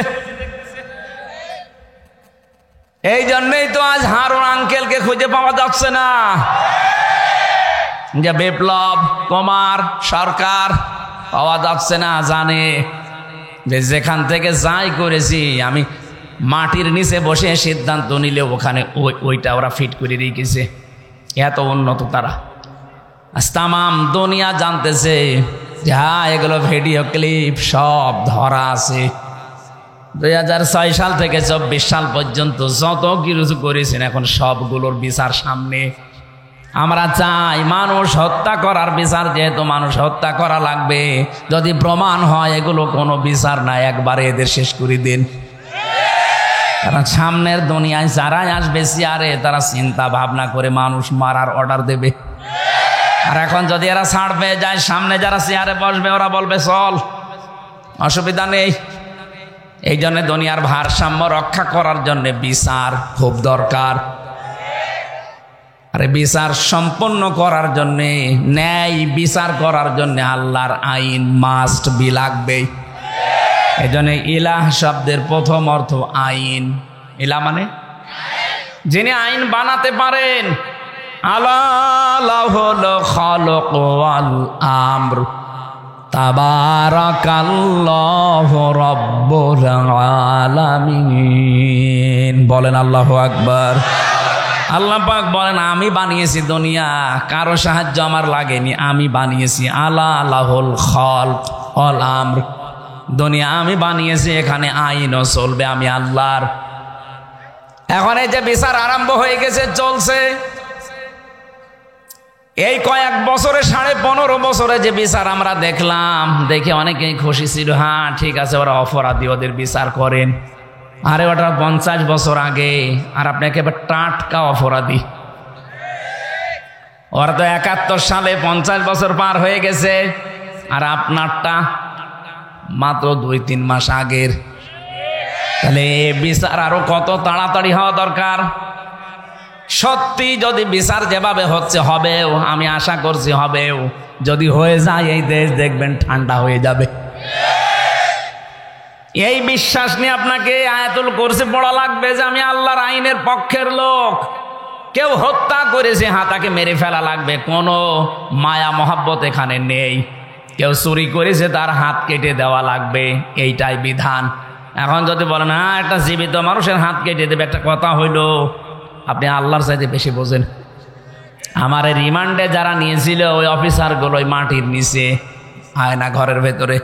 এই জন্যই তো আজ হারুন আঙ্কেলকে খুঁজে পাওয়া যাচ্ছে না। যে বিপ্লব কুমার সরকার পাওয়া যাচ্ছে না, জানে যে যেখান থেকে যাই করেছি আমি মাটির নিচে বসে সিদ্ধান্ত নিলে ওখানে ওইটা ওরা ফিট করে রেখেছে। এত উন্নত তারা। তামাম দুনিয়া জানতেছে যে হ্যাঁ, এগুলো ভিডিও ক্লিপ সব ধরা আছে। 2006 সাল থেকে 24 সাল পর্যন্ত যত কিছু করেছেন এখন সবগুলোর বিচার সামনে। আমরা চাই মানুষ হত্যা করার বিচার, যেহেতু মানুষ হত্যা করা লাগবে, যদি প্রমাণ হয় এগুলো কোনো বিচার না, একবারে এদের শেষ করে দিন। কারণ সামনের দুনিয়ায় যারাই আসবে চেয়ারে, তারা চিন্তা ভাবনা করে মানুষ মারার অর্ডার দেবে। আর এখন যদি এরা ছাড় পেয়ে যায়, সামনে যারা চেয়ারে বসবে ওরা বলবে চল, অসুবিধা নেই। এই জন্য দুনিয়ার ভারসাম্য রক্ষা করার জন্য বিচার খুব দরকার। আরে বিচার সম্পন্ন করার জন্যে, ন্যায় বিচার করার জন্য আল্লাহর আইন মাস্ট বি লাগবে। এই জন্য ইলাহ শব্দের প্রথম অর্থ আইন। ইলাহ মানে যিনি আইন বানাতে পারেন। আলাহুল খালক ওয়াল আমর তাবারাকাল্লাহু রাব্বুল আলামিন। বলেন আল্লাহু আকবার। আল্লাহ পাক বলেন আমি বানিয়েছি দুনিয়া, কারো সাহায্য আমার লাগেনি, আমি বানিয়েছি। আলাহুল খালক ওয়াল আমর, দুনিয়া আমি বানিয়েছি, এখানে আইনও চলবে আমি আল্লাহর। এখন এই যে বিচার আরম্ভ হয়ে গেছে, চলছে। এই কয়েক বছরে 15.5 বছরে যে বিচার আমরা দেখলাম, দেখে অনেকেই খুশি ছিল। হ্যাঁ ঠিক আছে, ওরা অপরাধী, ওদের বিচার করেন। আরে ওটা 50 বছর আগে, আর আপনি একেবারে টাটকা অপরাধী। ওরা তো 71 সালে 50 বছর পার হয়ে গেছে, আর আপনারটা মাত্র 2-3 মাস আগের। তাহলে বিচার আরো কত তাড়াতাড়ি হওয়া দরকার। সত্যি যদি বিচার যেভাবে হচ্ছে হবেও, আমি আশা করছি হবেও। যদি হয়ে যায় এই দেশ দেখবেন ঠান্ডা হয়ে যাবে। এই বিশ্বাস নিয়ে আপনাকে আয়াতুল কুরসি পড়া লাগবে যে আমি আল্লাহর আইনের পক্ষের লোক। কেউ হত্যা করেছে, হ্যাঁ তাকে মেরে ফেলা লাগবে, কোনো মায়া মহাব্বত এখানে নেই। কেউ চুরি করেছে, তার হাত কেটে দেওয়া লাগবে, এইটাই বিধান। এখন যদি বলেন হ্যাঁ একটা জীবিত মানুষের হাত কেটে দেবে, একটা কথা হইল, আপনি আল্লাহর চাইতে বেশি বোঝেন। আমার রিমান্ডে যারা নিয়েছিল ওই অফিসারগুলো ওই মাটির নিচে, আয়না ঘরের ভেতরে,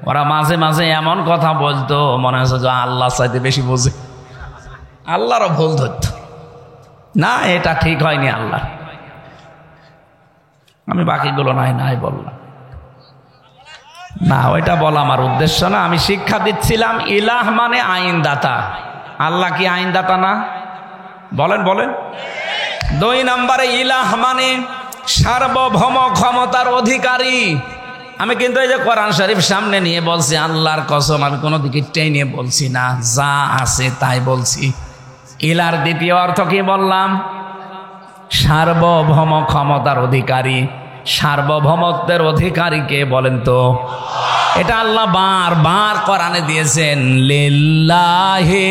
ওরা মাঝে মাঝে এমন কথা বলতো মনে হচ্ছে যে আল্লাহর চাইতে বেশি বোঝে। আল্লাহরও ভুল ধরত না, এটা ঠিক হয়নি আল্লাহ। আমি বাকিগুলো নাই বললাম না, ওইটা বলা আমার উদ্দেশ্য না। আমি শিক্ষা দিচ্ছিলাম ইলাহ মানে আইনদাতা। আল্লাহ কি আইনদাতা না? বলেন বলেন। 2 নম্বরে ইলাহ মানে সার্বভৌম ক্ষমতার অধিকারী। আমি কিন্তু এই যে কোরআন শরীফ সামনে নিয়ে বলছি, আল্লাহর কসম আমি কোনো দিকে টেনে বলছি না, যা আছে তাই বলছি। ইলার দ্বিতীয় অর্থ কি বললাম? সার্বভৌম ক্ষমতার অধিকারী। সার্বভৌমত্বের অধিকারী কে বলেন তো? এটা আল্লাহ বারবার কোরআনে দিয়েছেন, লিল্লাহি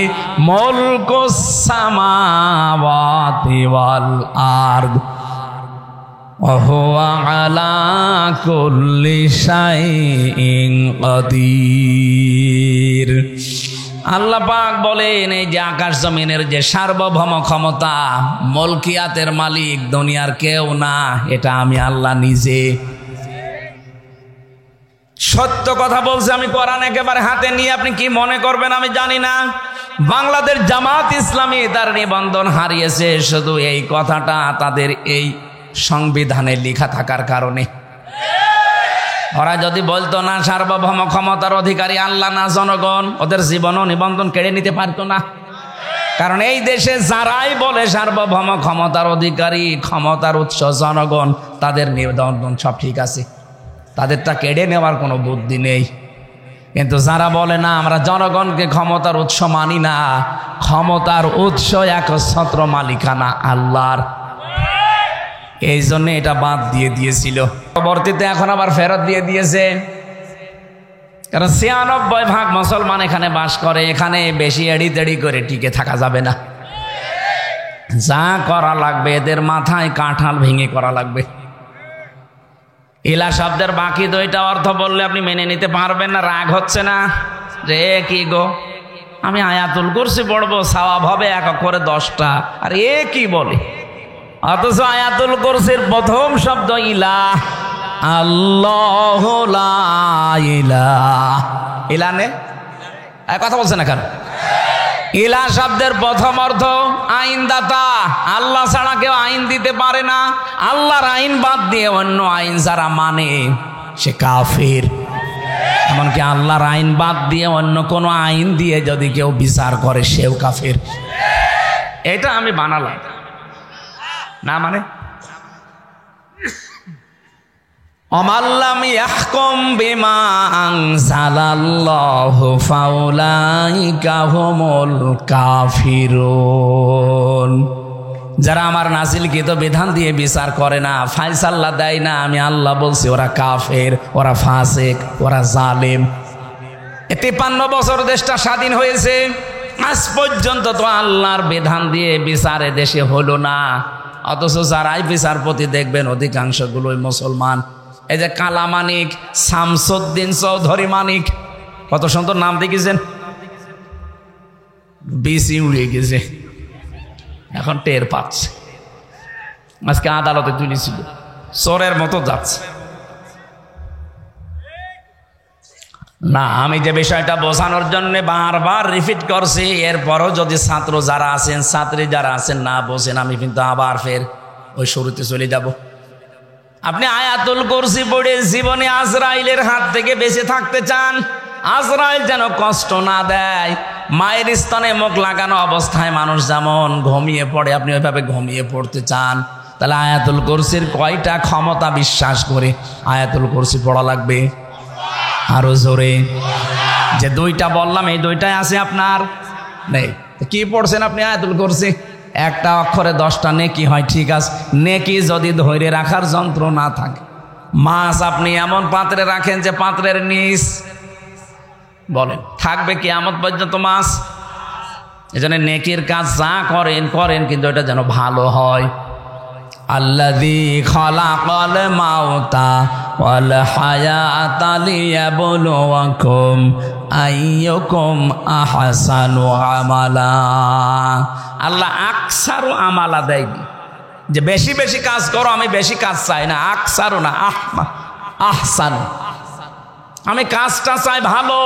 মুলকুস সামাওয়াতি ওয়াল আরদ ওয়া হুয়া আলা কুল্লি শাইইন কাদির। আল্লাহ পাক বলেন, এই যে আকাশ জমিনের যে সার্বভৌম ক্ষমতা, মলকিয়াতের মালিক দুনিয়ার কেউ না, এটা আমি আল্লাহ নিজে। সত্য কথা বলছে, আমি কোরআন একেবারে হাতে নিয়ে আপনি কি মনে করবেন আমি জানি না। বাংলাদেশ জামাত ইসলামী তার নিবন্ধন হারিয়েছে শুধু এই কথাটা তাদের এই সংবিধানে লেখা থাকার কারণে। ওরা যদি বলতো না সার্বভৌম ক্ষমতার অধিকারী আল্লাহ না জনগণ, ওদের জীবনও নিবন্ধন কেড়ে নিতে পারতো না। কারণ এই দেশে যারাই বলে সার্বভৌম ক্ষমতার অধিকারী, ক্ষমতার উৎস জনগণ, তাদের নিবন্ধন সব ঠিক আছে, তাদেরটা কেড়ে নেওয়ার কোনো বুদ্ধি নেই। কিন্তু যারা বলে না আমরা জনগণকে ক্ষমতার উৎস মানি না, ক্ষমতার উৎস একচ্ছত্র মালিকানা আল্লাহর, এই জন্য এটা বাদ দিয়ে দিয়েছিল। পরবর্তীতে এখন আবার ফেরত দিয়ে দিয়েছে। কারণ ৯৬% মুসলমান এখানে বাস করে, এখানে বেশি এড়ি তেড়ি করে টিকে থাকা যাবে না। যা করা লাগবে এদের মাথায় কাঁঠাল ভেঙে করা লাগবে। ইলা শব্দের বাকি 2টা অর্থ বললে আপনি মেনে নিতে পারবেন না, রাগ হচ্ছে না যে কি গো আমি আয়াতুল কুরসি পড়বো, সওয়াব হবে 1 করে 10টা, আর এ কি বলে? অথচ আয়াতুল কুরসির প্রথম শব্দ ইলাহ, আল্লাহু লা ইলাহা ইল্লা নে কথা বলছে না কেন? ইলাহ শব্দের প্রথম অর্থ আইনদাতা। আল্লাহ ছাড়া কেউ আইন দিতে পারে না। আল্লাহর আইন বাদ দিয়ে অন্য আইন যারা মানে সে কাফির। এমনকি আল্লাহর আইন বাদ দিয়ে অন্য কোনো আইন দিয়ে যদি কেউ বিচার করে সেও কাফির। এটা আমি বানালাম না, মানে অমাল্লাম ইয়াহকুম বিমা আনজালাল্লাহু ফাউলাইকা হুমুল কাফিরুন। যারা আমার নাজিলকৃত বিধান দিয়ে বিচার করে না, ফায়সালা দেয় না, আমি আল্লাহ বলছি ওরা কাফের, ওরা ফাসিক, ওরা জালেম। 53 বছর দেশটা স্বাধীন হয়েছে, আজ পর্যন্ত তো আল্লাহর বিধান দিয়ে বিচারে দেশে হলো না। অথচ যারাই বিচারপতি দেখবেন অধিকাংশগুলোই মুসলমান। এই যে কালা মানিক, শামসুদ্দিন চৌধুরী মানিক, কত সুন্দর নাম দেখেছেন, বিসি উড়ে গেছে, এখন টের পাচ্ছে। আজকে আদালতে তুলেছিল, চোরের মতো যাচ্ছে না। আমি যে বিষয়টা বোঝানোর জন্য বারবার রিপিট করছি, এরপরও যদি ছাত্র যারা আছেন, ছাত্রী যারা আছেন না বোঝেন, আমি কিন্তু আবার ফের ওই শুরুতে চলে যাব। আপনি আয়াতুল কুরসি পড়ে জীবনে আজরাইলের হাত থেকে বেঁচে থাকতে চান, আজরাইল যেন কষ্ট না দেয়। মায়ের স্তনে মুখ লাগানো অবস্থায় মানুষ যেমন ঘুমিয়ে পড়ে, আপনি ওইভাবে ঘুমিয়ে পড়তে চান, তাহলে আয়াতুল কুরসির কয়টা ক্ষমতা বিশ্বাস করে আয়াতুল কুরসি পড়া লাগবে? আরো জোরে। যে 2টা বললাম এই 2টাই আছে আপনার নেই। কি পড়ছেন আপনি আয়াতুল কুরসি? একটা অক্ষরে 10টা নেকি হয়, ঠিক আছে। নেকি যদি ধরে রাখার যন্ত্র না থাকে, মাছ আপনি এমন পাত্রে রাখেন যে পাত্রের নিচ বলেন থাকবে কিয়ামত পর্যন্ত মাছ। এজন্য নেকির কাজ যা করেন করেন, কিন্তু এটা যেন ভালো হয়। আল্লাযী খালাকাল মাউতা ওয়াল হায়াতা লিয়াবলুয়াকুম আইয়ুকুম আহসানু আমালা। আল্লাহ আকসারু আমালা দেয়, যে বেশি বেশি কাজ করো, আমি বেশি কাজ চাই না, আকসারু না, আহসান, আমি কাজটা চাই ভালো,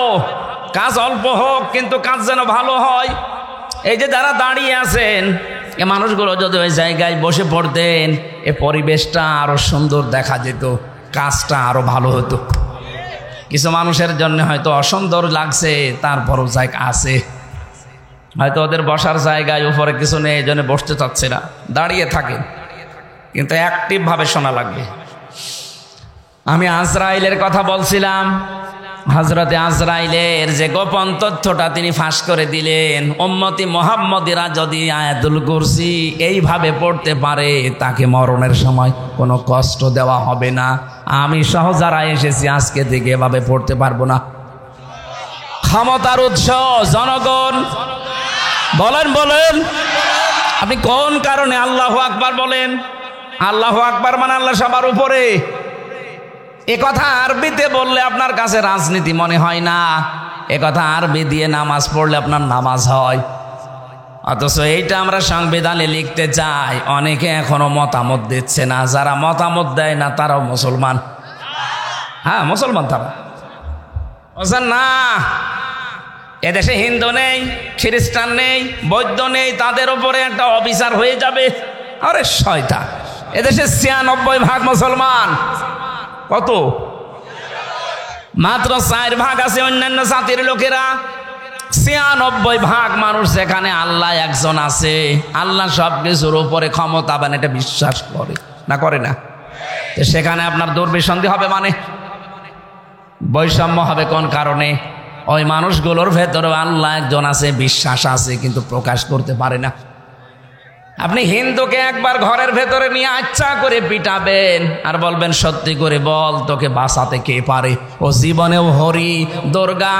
কাজ অল্প হোক কিন্তু কাজ যেন ভালো হয়। এই যে যারা দাঁড়িয়ে আছেন, এ মানুষগুলো যদি ওই জায়গায় বসে পড়তেন এ পরিবেশটা আরো সুন্দর দেখা যেত, কাজটা আরো ভালো হতো। কিছু মানুষের জন্য হয়তো অসুন্দর লাগছে, তারপরও জায়গা আছে, হয়তো ওদের বসার জায়গায় উপরে কিছু নেই, এই জন্য বসতে চাচ্ছে না, দাঁড়িয়ে থাকেন, কিন্তু অ্যাক্টিভ ভাবে শোনা লাগবে। আমি আজরাইলের কথা বলছিলাম, হযরতে আজরাইলের যে গোপন তথ্যটা তিনি ফাঁস করে দিলেন, উম্মতি মুহাম্মদীরা যদি আয়াতুল কুরসি এইভাবে পড়তে পারে তাকে মরণের সময় কোনো কষ্ট দেওয়া হবে না। আমি সহ যারা এসেছি আজকে থেকে এভাবে পড়তে পারবো না। ক্ষমতার উৎস জনগণ, বলেন বলেন আপনি কোন কারণে আল্লাহু আকবার বলেন? আল্লাহু আকবার মানে আল্লাহ সবার উপরে। এ কথা আরবিতে বললে আপনার কাছে রাজনীতি মনে হয় না, এ কথা আরবি দিয়ে নামাজ পড়লে আপনার নামাজ হয়। অথচ এইটা আমরা সংবিধানে লিখতে চাই, অনেকে এখনো মতামত দিচ্ছে না। যারা মতামত দেয় না তারাও মুসলমান। হ্যাঁ মুসলমান তারা বলছেন না, এদেশে হিন্দু নেই, খ্রিস্টান নেই, বৌদ্ধ নেই, তাদের উপরে একটা অবিচার হয়ে যাবে। আরে শয়তান, এদেশে ৯৬% মুসলমান। কত? মাত্র 4% আছে অন্যান্য জাতির লোকেরা। ৯৬% মানুষ যেখানে আল্লাহ একজন আছে, আল্লাহ সব কিছুর উপরে ক্ষমতাবান, এটা বিশ্বাস করে না, করে না? তো সেখানে আপনার দুর্বিসন্ধি হবে, মানে বৈষম্য হবে কোন কারণে? ওই মানুষগুলোর ভেতরে আল্লাহ একজন আছে, বিশ্বাস আছে, কিন্তু প্রকাশ করতে পারে না। আপনি হিন্দুকে একবার ঘরের ভেতরে নিয়ে আচ্ছা করে পিটাবেন আর বলবেন সত্যি করে বল তোকে বাঁচাতে কে পারে, ও জীবনেও হরি দুর্গা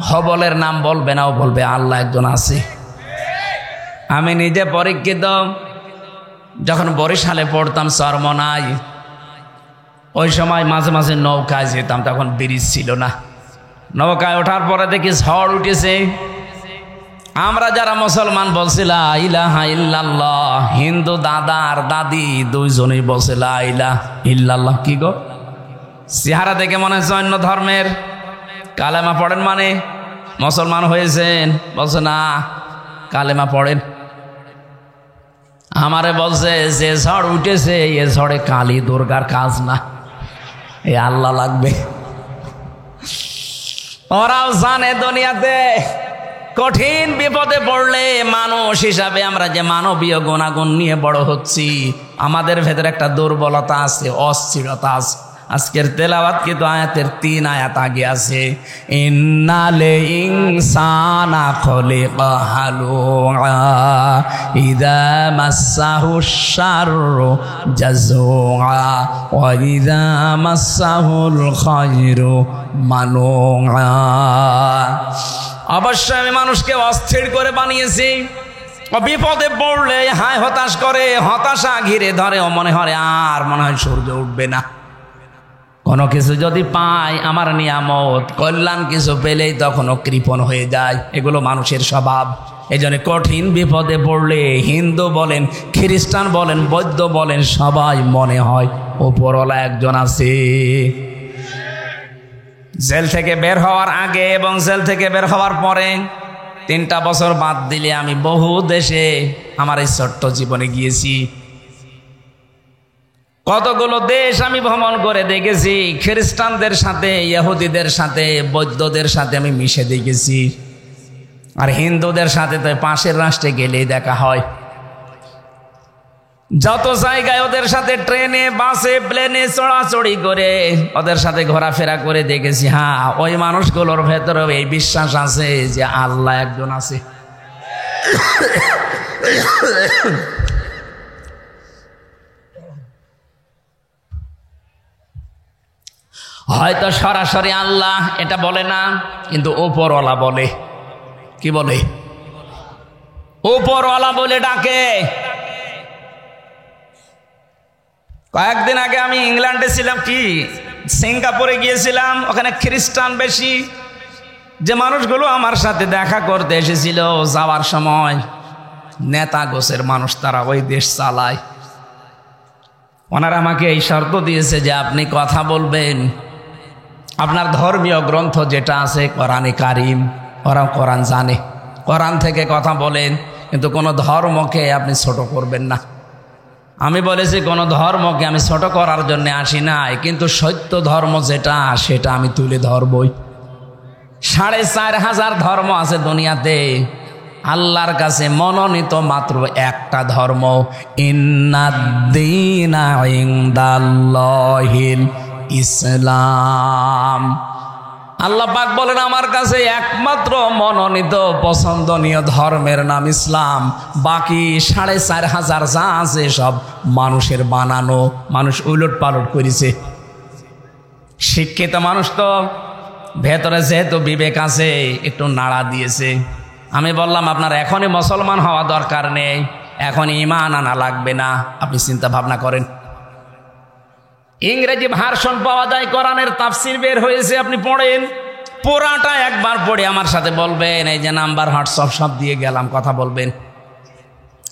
হবলের নাম বলবে না, ও বলবে আল্লাহ একজন আছে। আমি নিজে পরীক্ষিত, যখন বরিশালে পড়তাম চরমনাই, ওই সময় মাঝে মাঝে নৌকায় যেতাম, তখন ব্রিজ ছিল না। নৌকায় ওঠার পরে দেখি ঝড় উঠেছে। আমরা যারা মুসলমান বলছি লা ইলাহা ইল্লাল্লাহ, হিন্দু দাদা আর দাদি দুইজনেই বলছে লা ইলাহা ইল্লাল্লাহ। কি গো, চেহারা দেখে মনে হচ্ছে অন্য ধর্মের। কালেমা পড়েন মানে মুসলমান হয়েছেন? বলছে না, কালেমা পড়েন। আমারে বলছে যে ঝড় উঠেছে এ ঝড়ে কালী দুর্গার কাজ না, এ আল্লাহ লাগবে। ওরাও জানে দুনিয়াতে কঠিন বিপদে পড়লে মানুষ হিসাবে আমরা যে মানবীয় গুণাগুণ নিয়ে বড় হচ্ছি, আমাদের ভেতরে একটা দুর্বলতা আছে, অস্থিরতা আছে। আজকের তেলাওয়াত কিন্তু আয়াতের ৩ আয়াত আগে আছে, ইন্নাল ইনসানা খুলিকা হালুআ ইযা মাসসাহুশ শাররু জাযুআ ওয়া ইযা মাসসাহুল খায়রু মানুআ। অবশ্যই আমি মানুষকে অস্থির করে বানিয়েছি। বিপদে পড়লে হায় হতাশ করে, হতাশা ঘিরে ধরে, ও মনে হয় আর মনে হয় সূর্য উঠবে না। কোনো কিছু যদি পাই, আমার নিয়ামত কল্যাণ কিছু পেলেই তখনও কৃপণ হয়ে যায়। এগুলো মানুষের স্বভাব। এই জন্য কঠিন বিপদে পড়লে হিন্দু বলেন, খ্রিস্টান বলেন, বৌদ্ধ বলেন, সবাই মনে হয় উপরওয়ালা একজন আছে। জেল থেকে বের হওয়ার আগে এবং জেল থেকে বের হওয়ার পরে 3টা বছর বাদ দিলে আমি বহু দেশে আমার এই ছোট্ট জীবনে গিয়েছি। কতগুলো দেশ আমি ভ্রমণ করে দেখেছি। খ্রিস্টানদের সাথে, ইহুদিদের সাথে, বৌদ্ধদের সাথে আমি মিশে দেখেছি। আর হিন্দুদের সাথে তো পাশের রাষ্ট্রে গেলেই দেখা হয়। যত জায়গায় ওদের সাথে ট্রেনে, বাসে, প্লেনে চড়াচড়ি করে ওদের সাথে ঘোরাফেরা করে দেখেছি। হ্যাঁ, ওই মানুষগুলোর ভেতরেও এই বিশ্বাস আছে যে আল্লাহ একজন আছে। হয়তো সরাসরি আল্লাহ এটা বলে না, কিন্তু উপরওয়ালা বলে। কি বলে? উপরওয়ালা বলে ডাকে। কয়েকদিন আগে আমি ইংল্যান্ডে ছিলাম, কি সিঙ্গাপুরে গিয়েছিলাম, ওখানে খ্রিস্টান বেশি। যে মানুষগুলো আমার সাথে দেখা করতে এসেছিল, যাওয়ার সময় নেতা গোছের মানুষ, তারা ওই দেশ চালায়। ওনারা আমাকে এই শর্ত দিয়েছে যে আপনি কথা বলবেন আপনার ধর্মীয় গ্রন্থ যেটা আছে কোরআনে কারিম, ওরা কোরআন জানে, কোরআন থেকে কথা বলেন। কিন্তু কোনো ধর্মকে আপনি ছোট করবেন না। আমি বলেছি কোনো ধর্মকে আমি ছোট করার জন্য আসি নাই, কিন্তু সত্য ধর্ম যেটা সেটা আমি তুলে ধরবই। 4,500 ধর্ম আছে দুনিয়াতে, আল্লাহর কাছে মনোনীত মাত্র একটা ধর্ম, ইন্নাদ-দীনা ইনদাল্লাহিল ইসলাম। আল্লাহ পাক বলেন আমার কাছে একমাত্র মনোনীত পছন্দনীয় ধর্মের নাম ইসলাম। বাকি 4,500 যা আছে সব মানুষের বানানো, মানুষ উলট পালট করেছে। শিক্ষিত মানুষ তো ভেতরে যেহেতু বিবেক আছে একটু নাড়া দিয়েছে। আমি বললাম আপনার এখনই মুসলমান হওয়া দরকার নেই, এখন ঈমান আনা লাগবে না, আপনি চিন্তা ভাবনা করেন। ইংরেজি ভার্সন পাওয়া যায়, কোরআনের তাফসির বের হয়েছে, আপনি পড়েন। পুরাটা একবার পড়ে আমার সাথে বলবেন, এই যে নাম্বার হোয়াটসঅ্যাপ সব দিয়ে গেলাম, কথা বলবেন।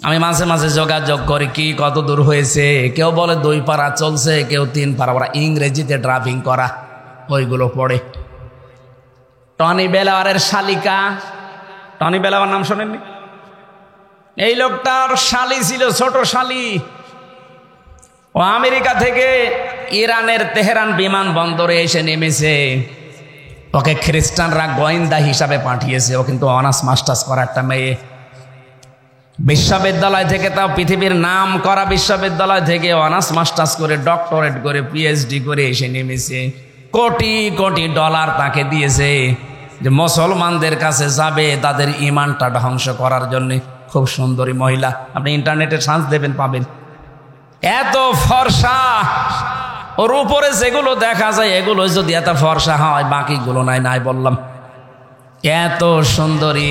আমি মাঝে মাঝে যোগাযোগ করি, কি কত দূর হয়েছে। কেউ বলে 2 পারা চলছে, কেউ 3 পারা। ওরা ইংরেজিতে ড্রাইভিং করা, ওইগুলো পড়ে। টনি বেলাওয়ারের শালিকা, টনি বেলাওয়ার নাম শোনেননি? এই লোকটার শালি ছিল, ছোট শালি। ও আমেরিকা থেকে ইরানের তেহরান বিমানবন্দরে এসে নেমেছে। ওকে খ্রিস্টানরা গোয়েন্দা হিসাবে পাঠিয়েছে। ও কিন্তু অনার্স মাস্টার্স করা একটা মেয়ে, বিশ্ববিদ্যালয় থেকে, তাও পৃথিবীর নাম করা বিশ্ববিদ্যালয় থেকে অনার্স মাস্টার্স করে, ডক্টরেট করে, পিএইচডি করে এসে নেমেছে। কোটি কোটি ডলার তাকে দিয়েছে যে মুসলমানদের কাছে যাবে তাদের ঈমানটা ধ্বংস করার জন্য। খুব সুন্দরী মহিলা, আপনি ইন্টারনেটে সার্চ দেবেন পাবেন। এত ফর্সা, ওর উপরে যেগুলো দেখা যায় এগুলো যদি এত ফর্সা হয়, বাকিগুলো নাই। নাই বললাম, এত সুন্দরী।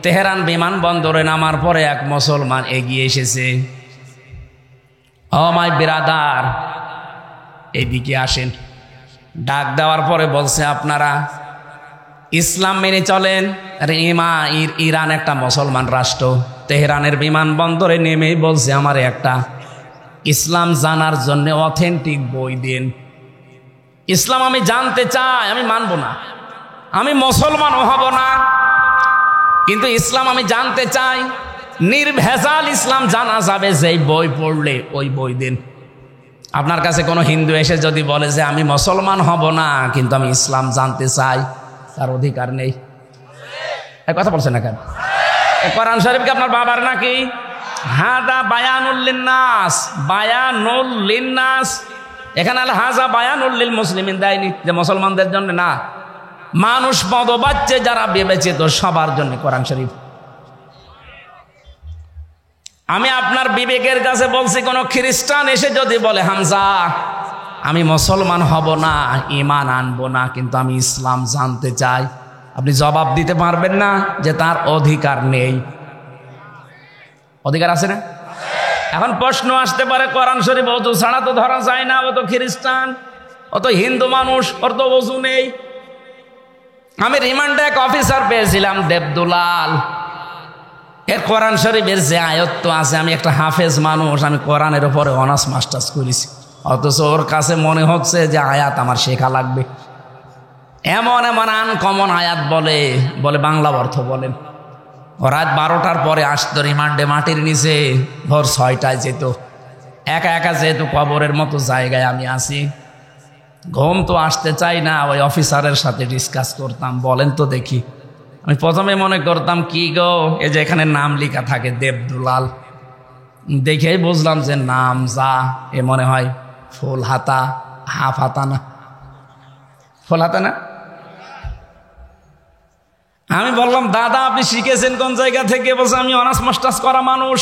তেহরান বিমানবন্দরে নামার পরে এক মুসলমান এগিয়ে এসেছে। ও মাই ব্রাদার, এদিকে আসেন। ডাক দেওয়ার পরে বলছে, আপনারা ইসলাম মেনে চলেন? আরে ইরান একটা মুসলমান রাষ্ট্র। তেহরানের বিমানবন্দরে নেমেই বলছে, আমার একটা ইসলাম জানার জন্য অথেন্টিক বই দিন। ইসলাম আমি জানতে চাই, আমি মানব না, আমি মুসলমানও হব না, কিন্তু ইসলাম আমি জানতে চাই। নির্ভেজাল ইসলাম জানা যাবে যেই বই পড়লে, ওই বই দিন। আপনার কাছে কোনো হিন্দু এসে যদি বলে যে আমি মুসলমান হব না কিন্তু আমি ইসলাম জানতে চাই, তার অধিকার নেই। কথা বলছে না কেন? কোরআন শরীফ কি আপনার বাবার নাকি? হাদা বায়ানুল লিন্নাস, বায়ানুল লিন্নাস। এখানে আল হাজা বায়ানুল লিল মুসলিমিন দেয়নি, যে মুসলমানদের জন্য না, মানুষ পদবাচ্চে যারা বিবেচিত সবার জন্য কোরআন শরীফ। আমি আপনার বিবেকের কাছে বলছি, কোন খ্রিস্টান এসে যদি বলে হামজা আমি মুসলমান হব না, ঈমান আনবো না, কিন্তু আমি ইসলাম জানতে চাই, আপনি জবাব দিতে পারবেন না যে তার অধিকার নেই? অধিকার আছে না? এখন প্রশ্ন আসতে পারে, কোরআন শরীফ ওযু ছাড়া তো ধরা যায় না, ও তো খ্রিস্টান, ও তো হিন্দু মানুষ, ওর তো ওযু নেই। আমি রিমান্ডে এক অফিসার পেয়েছিলাম, দেবদুলাল। এর কোরআন শরীফের যে আয়ত্ত আছে, আমি একটা হাফেজ মানুষ, আমি কোরআনের উপরে অনার্স মাস্টার্স করেছি, অথচ ওর কাছে মনে হচ্ছে যে আয়াত আমার শেখা লাগবে। এমন এমন আনকমন আয়াত বলে বলে বাংলা অর্থ বলেন। ও রাত 12টার পরে আসতো রিমান্ডে, মাটির নিচে ভোর 6টায় যেত। একা একা যেহেতু কবরের মতো জায়গায় আমি আছি, ঘুম তো আসতে চাই না, ওই অফিসারের সাথে ডিসকাস করতাম, বলেন তো দেখি। আমি প্রথমে মনে করতাম কি গো, এই যে এখানে নাম লেখা থাকে দেবদুলাল, দেখেই বুঝলাম যে নাম যা, এ মনে হয় ফুল হাতা, হাফ হাতা না, ফুল হাতা না। আমি বললাম, দাদা আপনি শিখেছেন কোন জায়গা থেকে? বলছে আমি অনার্স মাস্টার্স করা মানুষ।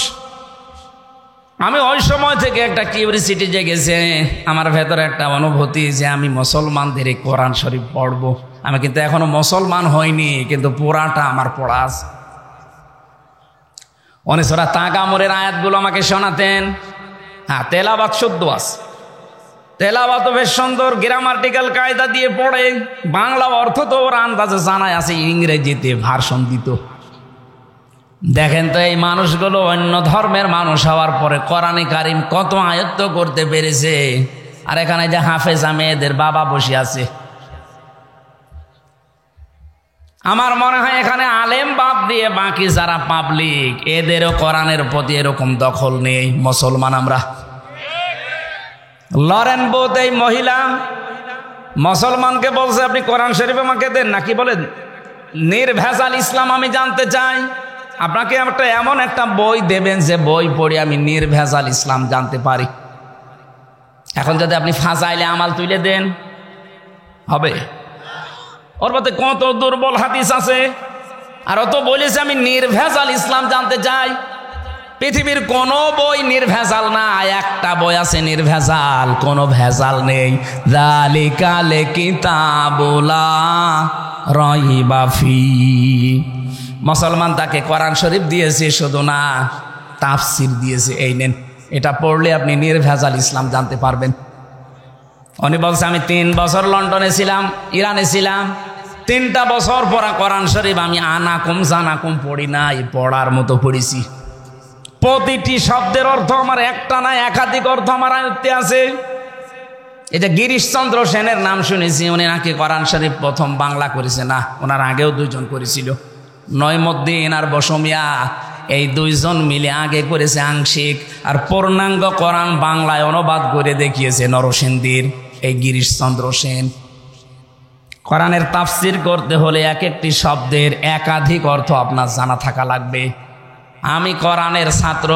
আমি ওই সময় থেকে একটা কিউরিসিটি জেগেছে আমার ভেতরে, একটা অনুভূতি যে আমি মুসলমানদের এই কোরআন শরীফ পড়বো। আমি কিন্তু এখনো মুসলমান হইনি, কিন্তু পুরাটা আমার পড়া আছে। অনেক ওরা তাকামরের আয়াতগুলো আমাকে শোনাতেন। হ্যাঁ, তেলাওয়াত শুদ্ধ আছে, তেলাওয়াত বেশ সুন্দর, গ্রামাটিক্যাল কায়দা দিয়ে পড়ে। বাংলা অর্থ তো ওর আন্দাজে জানায় আছে, ইংরেজিতে ভার্সন দিত। দেখেন তো এই মানুষগুলো অন্য ধর্মের মানুষ হওয়ার পরে কোরআনে কারিম কত আয়ত্ত করতে পেরেছে। আর এখানে যে হাফেজা মেয়েদের বাবা বসে আছে, আমার মনে হয় এখানে আলেম বাদ দিয়ে বাকি যারা পাবলিক এদেরও কোরআনের প্রতি এরকম দখল নেই। মুসলমান আমরা। লরেন বুথ এই মহিলা মুসলমানকে বলছে আপনি কোরআন শরীফ আমাকে দেন, নাকি বলেন নির্ভেজাল ইসলাম আমি জানতে চাই। আপনাকে এমন একটা বই দেবেন যে বই পড়ে আমি নির্ভেজাল ইসলাম জানতে পারি। এখন যদি আপনি ফাজাইলে আমাল তুলে দেন হবে? ওর মধ্যে কত দুর্বল হাদিস আছে, আর অত বলেছে আমি নির্ভেজাল ইসলাম জানতে চাই। পৃথিবীর কোনো বই নির্ভেজাল না, একটা বই আছে নির্ভেজাল, কোনো ভেজাল নেই। যালিকাল কিতাবুল লা রাইবা ফি। মুসলমান তাকে কোরআন শরীফ দিয়েছে, শুধু না তাফসির দিয়েছে। এই নেন, এটা পড়লে আপনি নির্ভেজাল ইসলাম জানতে পারবেন। উনি বলছে আমি 3 বছর লন্ডনে ছিলাম, ইরানে ছিলাম, 3টা বছর পড়া কোরআন শরীফ আমি আনাকুম জানাকুম পড়ি নাই, পড়ার মতো পড়েছি। প্রতিটি শব্দের অর্থ আমার একটা না একাধিক অর্থ আমার আয়ত্তে আছে। এটা গিরিশচন্দ্র সেনের নাম শুনেছি, উনি নাকি কোরআন শরীফ প্রথম বাংলা করেছে। না, ওনার আগেও 2 জন করেছিল, নইমুদ্দিন আর বসমিয়া। এই 2 জন মিলে আগে করেছে আংশিক, আর পূর্ণাঙ্গ কোরআন বাংলায় অনুবাদ করে দেখিয়েছে নরসিংদীর এই গিরিশচন্দ্র সেন। কোরআনের তাফসির করতে হলে এক একটি শব্দের একাধিক অর্থ আপনার জানা থাকা লাগবে। আমি কোরআনের ছাত্র,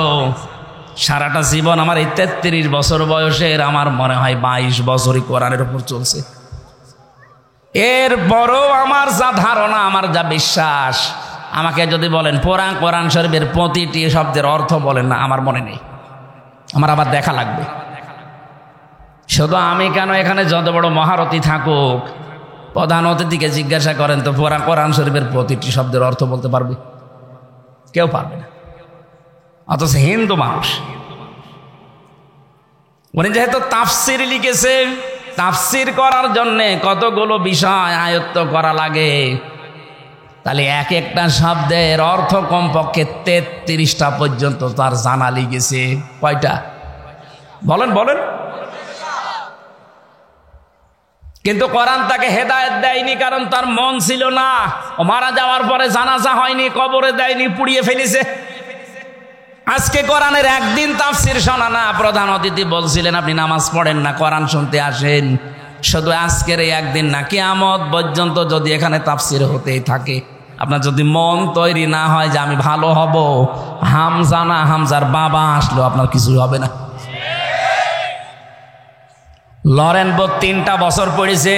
সারাটা জীবন আমার এই 33 বছর বয়সের আমার মনে হয় 22 বছরই কোরআনের উপর চলছে। এরপরও আমার যা ধারণা, আমার যা বিশ্বাস, আমাকে যদি বলেন কোরআন শরীফের প্রতিটি শব্দের অর্থ বলেন না, আমার মনে নেই, আমার আবার দেখা লাগবে। শুধু আমি কেন, এখানে যত বড় মহারথী থাকুক, প্রধান অতিথিকে জিজ্ঞাসা করেন তো কোরআন শরীফের প্রতিটি শব্দের অর্থ বলতে পারবে? কেউ পারবে না। অথচ হিন্দু মানুষ, উনি যেহেতু তাফসির লিখেছে, তাফসির করার জন্যে কতগুলো বিষয় আয়ত্ত করা লাগে, তাহলে এক একটা শব্দের অর্থ কমপক্ষে 33টা পর্যন্ত তার জানা লিখেছে। কয়টা বলেন বলেন? কিন্তু কোরআন তাকে হেদায়েত দেয়নি, কারণ তার মন ছিল না। ও মারা যাওয়ার পরে জানাজা হয়নি, কবরে দেয়নি, পুড়িয়ে ফেলেছে। আজকে কোরআনের একদিন তাফসির শোনা না। প্রধান অতিথি বলছিলেন আপনি নামাজ পড়েন না, কোরআন শুনতে আসেন। শুধু আজকের এই একদিন না, কিয়ামত পর্যন্ত যদি এখানে তাফসির হতেই থাকে, আপনার যদি মন তৈরি না হয় যে আমি ভালো হব, হামজা না হামজার বাবা আসলেও আপনার কিছু হবে না। লরেন বুথ 3টা বছর পড়েছে,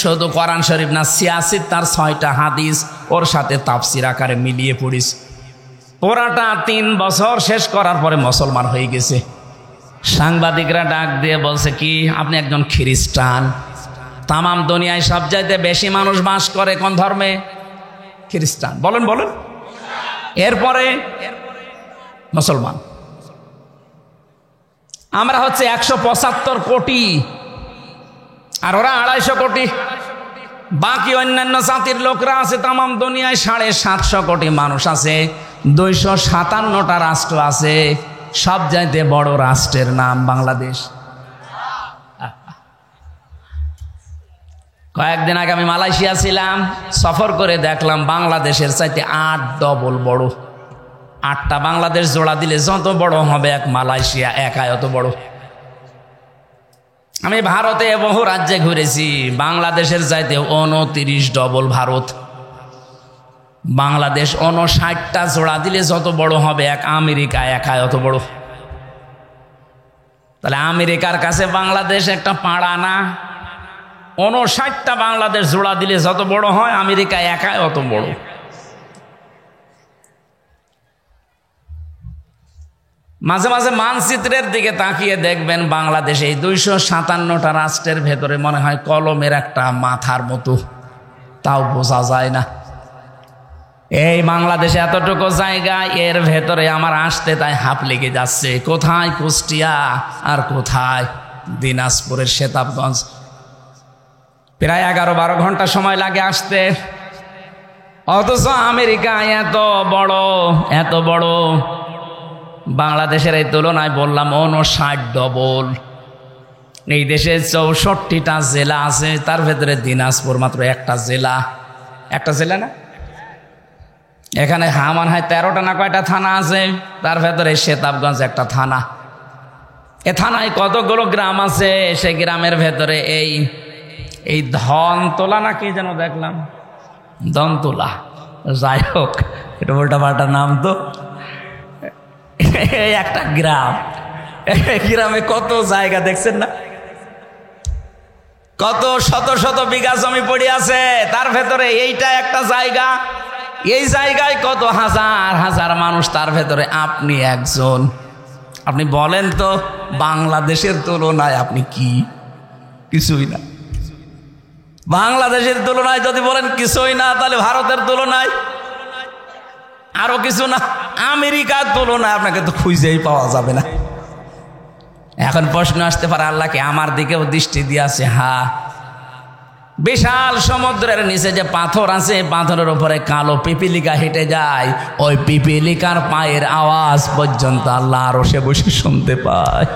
শুধু কোরআন শরীফ না, 86 তার 6টা হাদিস ওর সাথে তাফসির আকারে মিলিয়ে পড়েছে। পুরাটা 3 বছর শেষ করার পরে মুসলমান হয়ে গেছে। সাংবাদিকরা ডাক দিয়ে বলছে কি আপনি একজন খ্রিস্টান? তামাম দুনিয়ায় সবচাইতে বেশি মানুষ বাস করে কোন ধর্মে? খ্রিস্টান। বলেন বলেন। এরপরে মুসলমান। আমরা হচ্ছে 175 কোটি, আর ওরা 250 কোটি। বাকি অন্যান্য জাতির লোকরা আছে তামাম দুনিয়ায় 750 কোটি মানুষ আছে, 257টা রাষ্ট্র আছে। সবচাইতে বড় রাষ্ট্রের নাম বাংলাদেশ। কয়েকদিন আগে আমি মালয়েশিয়া ছিলাম, সফর করে দেখলাম বাংলাদেশের চাইতে 8 ডবল বড়। 8টা বাংলাদেশ জোড়া দিলে যত বড় হবে এক মালয়েশিয়া একাই অত বড়। আমি ভারতে বহু রাজ্যে ঘুরেছি, বাংলাদেশের চাইতে 29 ডবল ভারত। বাংলাদেশ 59টা জোড়া দিলে যত বড় হবে এক আমেরিকা একাই অত বড়। তাহলে আমেরিকার কাছে বাংলাদেশ একটা পাড়া না? 59টা বাংলাদেশ জোড়া দিলে যত বড় হয়, আমেরিকা একাই অত বড়। মাঝে মাঝে মানচিত্রের দিকে তাকিয়ে দেখবেন বাংলাদেশ এই 257টা রাষ্ট্রের ভেতরে মনে হয় কলমের একটা মাথার মতো, তাও বোঝা যায় না। এই বাংলাদেশে এতটুকু জায়গা, এর ভেতরে আমার আসতে তাই হাঁপ লেগে যাচ্ছে। কোথায় কুষ্টিয়া আর কোথায় দিনাজপুরের সেতাবগঞ্জ। প্রায় 11-12 ঘন্টা সময় লাগে আসতে। অথচ আমেরিকা এত বড়, বাংলাদেশের এই তুলনায় বললাম 59 ডবল। এই দেশে 64টা জেলা আছে, তার ভেতরে দিনাজপুর মাত্র একটা জেলা। একটা জেলা না, এখানে মনে হয় 13টা না কয়টা থানা আছে, তার ভেতরে শেতাবগঞ্জ একটা থানা। এ থানায় কতগুলো গ্রাম আছে, সে গ্রামের ভেতরে এই ধনতলা না কি যেন দেখলাম, দনতলা, যাই হোক এটা উল্টা পাল্টা নাম। তো এই একটা গ্রাম, গ্রামে কত জায়গা দেখছেন না, কত শত শত বিঘা জমি পড়ে আছে, তার ভেতরে এইটা একটা জায়গা। এই জায়গায় কত হাজার হাজার মানুষ, তার ভেতরে আপনি একজন। আপনি বলেন তো বাংলাদেশের তুলনায় আপনি কি? কিছুই না। বাংলাদেশের তুলনায় যদি বলেন কিছুই না, তাহলে ভারতের তুলনায় আরো কিছু না, আমেরিকার তুলনায় আপনাকে তো খুঁজেই পাওয়া যাবে না। এখন প্রশ্ন আসতে পারে, আল্লাহকে আমার দিকেও দৃষ্টি দিয়ে আছে? হ্যাঁ, বিশাল সমুদ্রের নিচে যে পাথর আছে, পাথরের উপরে কালো পিপিলিকা হেঁটে যায়, ওই পিপিলিকার পায়ের আওয়াজ পর্যন্ত আল্লাহ আরশে বসে শুনতে পায়।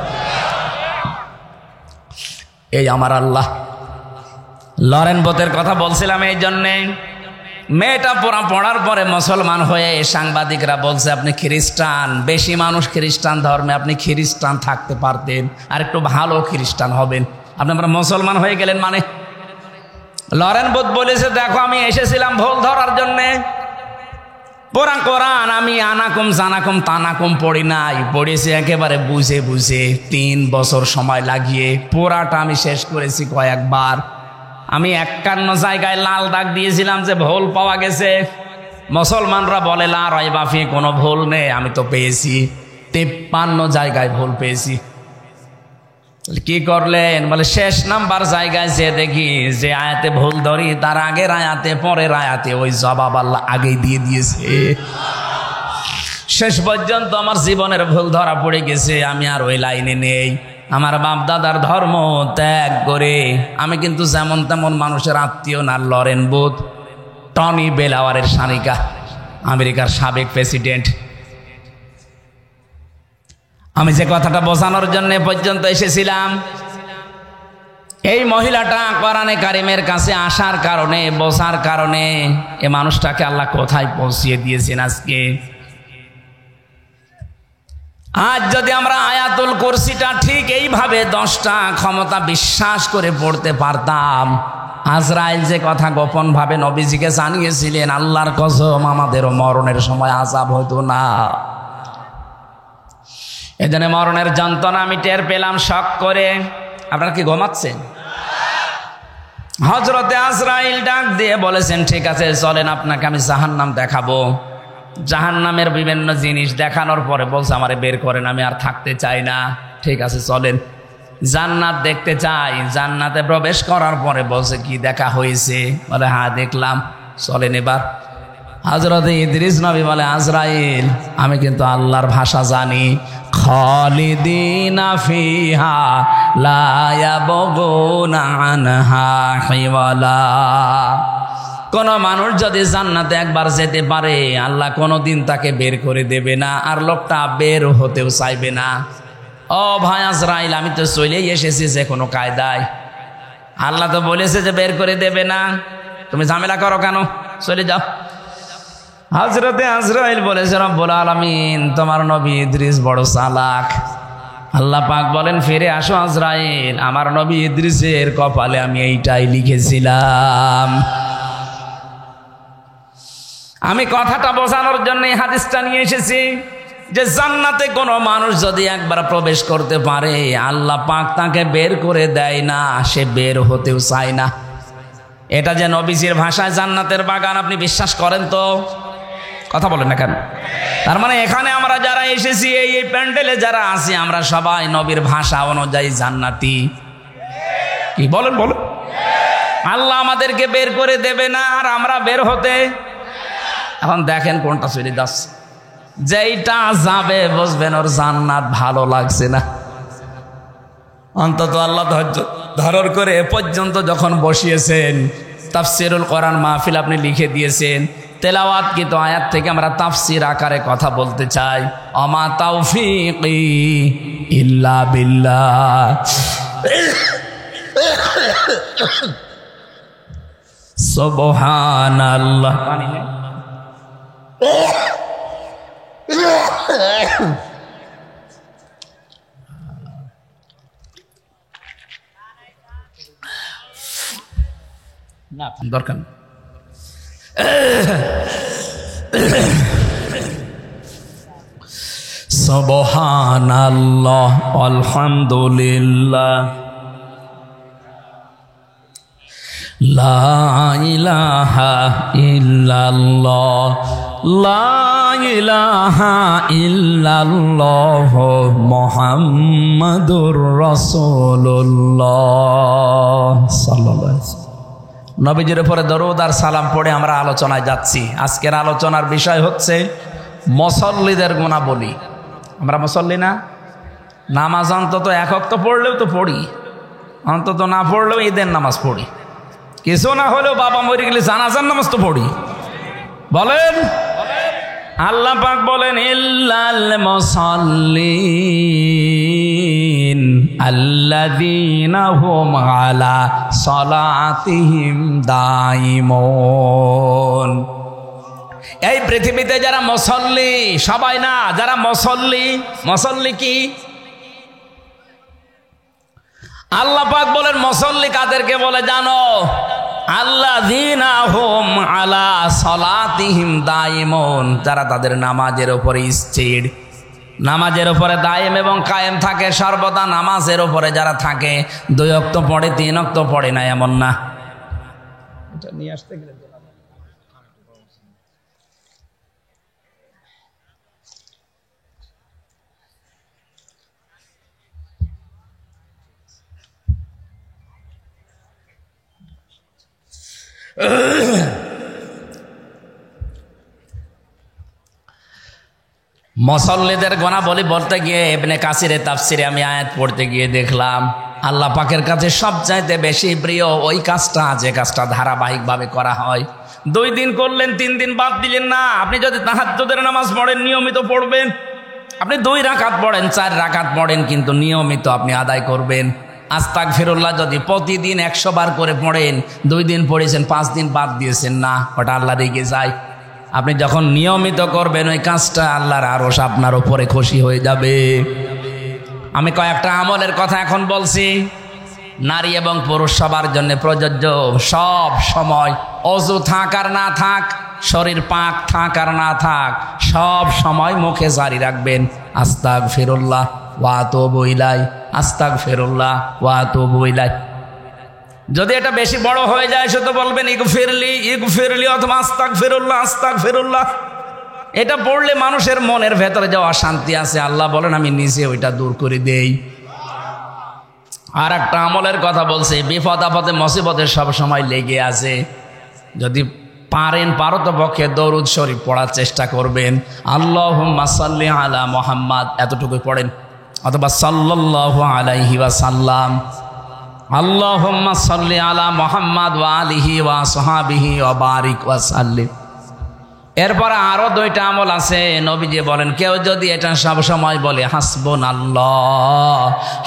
এই আমার আল্লাহ। লরেন বোথের কথা বলছিলাম এই জন্যে, মেয়েটা পড়ার পরে মুসলমান হয়ে সাংবাদিকরা বলছে আপনি খ্রিস্টান, বেশি মানুষ খ্রিস্টান ধর্মে, আপনি খ্রিস্টান থাকতে পারতেন, আর একটু ভালো খ্রিস্টান হবেন, আপনারা মুসলমান হয়ে গেলেন মানে। লরেন বোথ বলেছে, দেখো আমি এসেছিলাম ভুল ধরার জন্যে, পুরা কোরআন আমি আনাকুম জানাকুম তানাকুম পড়ি নাই, পড়েছি একেবারে বুঝে বুঝে 3 বছর সময় লাগিয়ে পুরাটা আমি শেষ করেছি কয়েকবার। আমি 51 জায়গায় লাল দাগ দিয়েছিলাম যে ভুল পাওয়া গেছে। মুসলমানরা বলে লা রাইবা ফি, কোনো ভুল নেই, আমি তো পেয়েছি 53 জায়গায় ভুল পেয়েছি। কি করলেন? বলে শেষ নাম্বার জায়গায় যে দেখি যে আয়াতে ভুল ধরি, তার আগের আয়াতে পরের আয়াতে ওই জবাব আল্লাহ আগেই দিয়ে দিয়েছে। শেষ পর্যন্ত আমার জীবনের ভুল ধরা পড়ে গেছে, আমি আর ওই লাইনে নেই। আমার বাপ দাদার ধর্ম ত্যাগ করে আমি কিন্তু যেমন তেমন মানুষের আত্মীয় না। লরেন বোথ টনি বেলাওয়ারের শালিকা, আমেরিকার সাবেক প্রেসিডেন্ট। আমি যে কথাটা বোঝানোর জন্য পর্যন্ত এসেছিলাম, এই মহিলাটা কোরআনে কারিমের কাছে আসার কারণে, বোঝার কারণে এই মানুষটাকে আল্লাহ কোথায় পৌঁছিয়ে দিয়েছেন আজকে। আজ যদি আমরা আয়াতুল কুরসিটা ঠিক এইভাবে 10টা ক্ষমতা বিশ্বাস করে পড়তে পারতাম, আজরাইল যে কথা গোপন ভাবে নবীজিকে জানিয়েছিলেন, আল্লাহর কসম আমাদেরও মরণের সময় আযাব হতো না। এজন্য মরণের যন্ত্রণা আমি টের পেলাম শক করে। আপনারা কি ঘুমাচ্ছেন? হযরতে আজরাইল ডাক দিয়ে বলেছেন, ঠিক আছে চলেন আপনাকে আমি জাহান্নাম দেখাবো। জাহান্নামের বিভিন্ন জিনিস দেখানোর পরে বলছে আমারে বের করেন, আমি আর থাকতে চাই না। ঠিক আছে চলেন। জান্নাত দেখতে চাই। জান্নাতে প্রবেশ করার পরে বলছে কি দেখা হয়েছে? বলে হ্যাঁ দেখলাম। চলেন এবার। হযরতে ইদ্রিস নবী বলে, আজরাইল আমি কিন্তু আল্লাহর ভাষা জানি, খালিদিনা ফিহা লা ইয়াবগুনা আনহা হিওয়ালা। কোন মানুষ যদি জান্নাতে একবার যেতে পারে, আল্লাহ কোনোদিন তাকে বের করে দেবে না, আর লোকটা বের হতেও চাইবে না। ও ভাই আজরাইল, আমি তো চলেই এসেছি যে কোনো কায়দায়। আল্লাহ তো বলেছে যে বের করে দেবে না, তুমি ঝামেলা করো কেন? চলে যাও। হযরতে আজরাইল বলেছে, রব্বুল আলামিন তোমার নবী ইদ্রিস বড় চালাক। আল্লাহ পাক বলেন, ফিরে আসো আজরাইল, আমার নবী ইদ্রিসের কপালে আমি এইটাই লিখেছিলাম। আমি কথাটা বোঝানোর জন্য এই হাদিসটা নিয়ে এসেছি যে জান্নাতে কোনো মানুষ যদি একবার প্রবেশ করতে পারে, আল্লাহ পাক তাকে বের করে দেয় না, সে বের হতেও চায় না। এটা যে নবীজির ভাষায় জান্নাতের বাগান, আপনি বিশ্বাস করেন তো? কথা বলেন না কেন? তার মানে এখানে আমরা যারা এসেছি, এই প্যান্ডেলে যারা আছি, আমরা সবাই নবীর ভাষা অনুযায়ী জান্নাতি। কি বলেন বলেন? আল্লাহ আমাদেরকে বের করে দেবে না, আর আমরা বের হতে। এখন দেখেন কোনটা চলে যাচ্ছে। যেইটা যাবে বুঝবেন ওর জান্নাত ভালো লাগছে না। অন্তত আল্লাহ ধৈর্য ধারণ করে এ পর্যন্ত যখন বসিয়েছেন, তাফসিরুল কোরআন মাহফিল আপনি লিখে দিয়েছেন, তেলাওয়াত কি তো আয়াত থেকে আমরা তাফসির আকারে কথা বলতে চাই। আমা তাওফীকি ইল্লা বিল্লাহ। সুবহানাল্লাহ। না দরকার সুবহানাল্লাহ আলহামদুলিল্লাহ লা ইলাহা ইল্লাল্লাহ লা ইলাহা ইল্লাল্লাহ মুহাম্মাদুর রাসূলুল্লাহ সাল্লাল্লাহু আলাইহি ওয়াসাল্লাম। নবীজির উপরে দরুদ আর সালাম পড়ে আমরা আলোচনায় যাচ্ছি। আজকের আলোচনার বিষয় হচ্ছে মুসল্লিদের গুণাবলী। আমরা মুসল্লি না? নামাজ অন্তত এক ওয়াক্ত পড়লেও তো পড়ি, অন্তত না পড়লেও ঈদের নামাজ পড়ি, কিছু না হলেও বাবা মরে গেলে জানাজার নামাজ তো পড়ি। বলেন, আল্লাহ পাক বলেন ইল্লাল মুসাল্লিন আল্লাযীনা হুম আলা সালাতিহিম দাইমুন। এই পৃথিবীতে যারা মুসল্লি, সবাই না, যারা মুসল্লি, মুসল্লি কি? আল্লাহ পাক বলেন মুসল্লি কাদেরকে বলে জানো? আল্লাযীনা হুম আলা সালাতিহিম দাইমুন, যারা তাদের নামাজের উপরে স্থির, নামাজের উপরে দায়েম এবং কায়েম থাকে, সর্বদা নামাজের উপরে যারা থাকে। 2 ওয়াক্ত পড়ে, 3 ওয়াক্ত পড়ে না এমন না। এটা নিয়ে আসতে গেলে মুসল্লিদের গুণাবলী বলতে গিয়ে ইবনে কাসিরের তাফসিরে আমি আয়াত পড়তে গিয়ে দেখলাম আল্লাহ পাকের কাছে সবচাইতে বেশি প্রিয় ওই কাজটা, যে কাজটা ধারাবাহিকভাবে করা হয়। 2 দিন করলেন, 3 দিন বাদ দিলেন না। আপনি যদি তাহাজ্জুদের নামাজ পড়েন, নিয়মিত পড়বেন। আপনি 2 রাকাত পড়েন, 4 রাকাত পড়েন, কিন্তু নিয়মিত আপনি আদায় করবেন। আস্তাগফিরুল্লাহ যদি প্রতিদিন 100 বার করে পড়েন, 2 দিন পড়েছেন, 5 দিন বাদ দিয়েছেন না, ওটা আল্লাহ রেগে যায়। আপনি যখন নিয়মিত করবেন ওই কাজটা, আল্লাহর আরশ আপনার উপরে খুশি হয়ে যাবে। আমি কয়েকটা আমলের কথা এখন বলছি, নারী এবং পুরুষ সবার জন্য প্রযোজ্য। সব সময় অজু থাক আর না থাক, শরীর পাক থাক আর না থাক, সব সময় মুখে জারি রাখবেন আস্তাগফিরুল্লাহ ওয়া আতুবু ইলাইহি, আস্তাগফিরুল্লাহ ওয়া আতুবু ইলাইহি। যদি এটা বেশি বড় হয়ে যায় শুধু বলবেন ইগফিরলি ইগফিরলি অথবা আস্তাগফিরুল্লাহ আস্তাগফিরুল্লাহ। এটা পড়লে মানুষের মনের ভেতরে যে অশান্তি আছে, আল্লাহ বলেন আমি নিজে ওইটা দূর করে দেই। আর একটা আমলের কথা বলছে, বিপদ আপদে মুসিবতে সব সময় লেগে আছে। যদি পারেন, পারতপক্ষে দরুদ শরীফ পড়ার চেষ্টা করবেন। আল্লাহুম্মা সাল্লি আলা মুহাম্মাদ এতটুকু পড়েন, অথবা সাল্লাল্লাহু আলাইহি ওয়াসাল্লাম, আল্লাহুম্মা সাল্লি আলা মুহাম্মাদ ওয়া আলিহি ওয়া আসহাবিহি ওয়া বারিক ওয়া সাল্লিম। এরপরে আরো 2টা আমল আছে। নবীজি বলেন কেউ যদি এটা সব সময় বলে হাসবুনাল্লাহ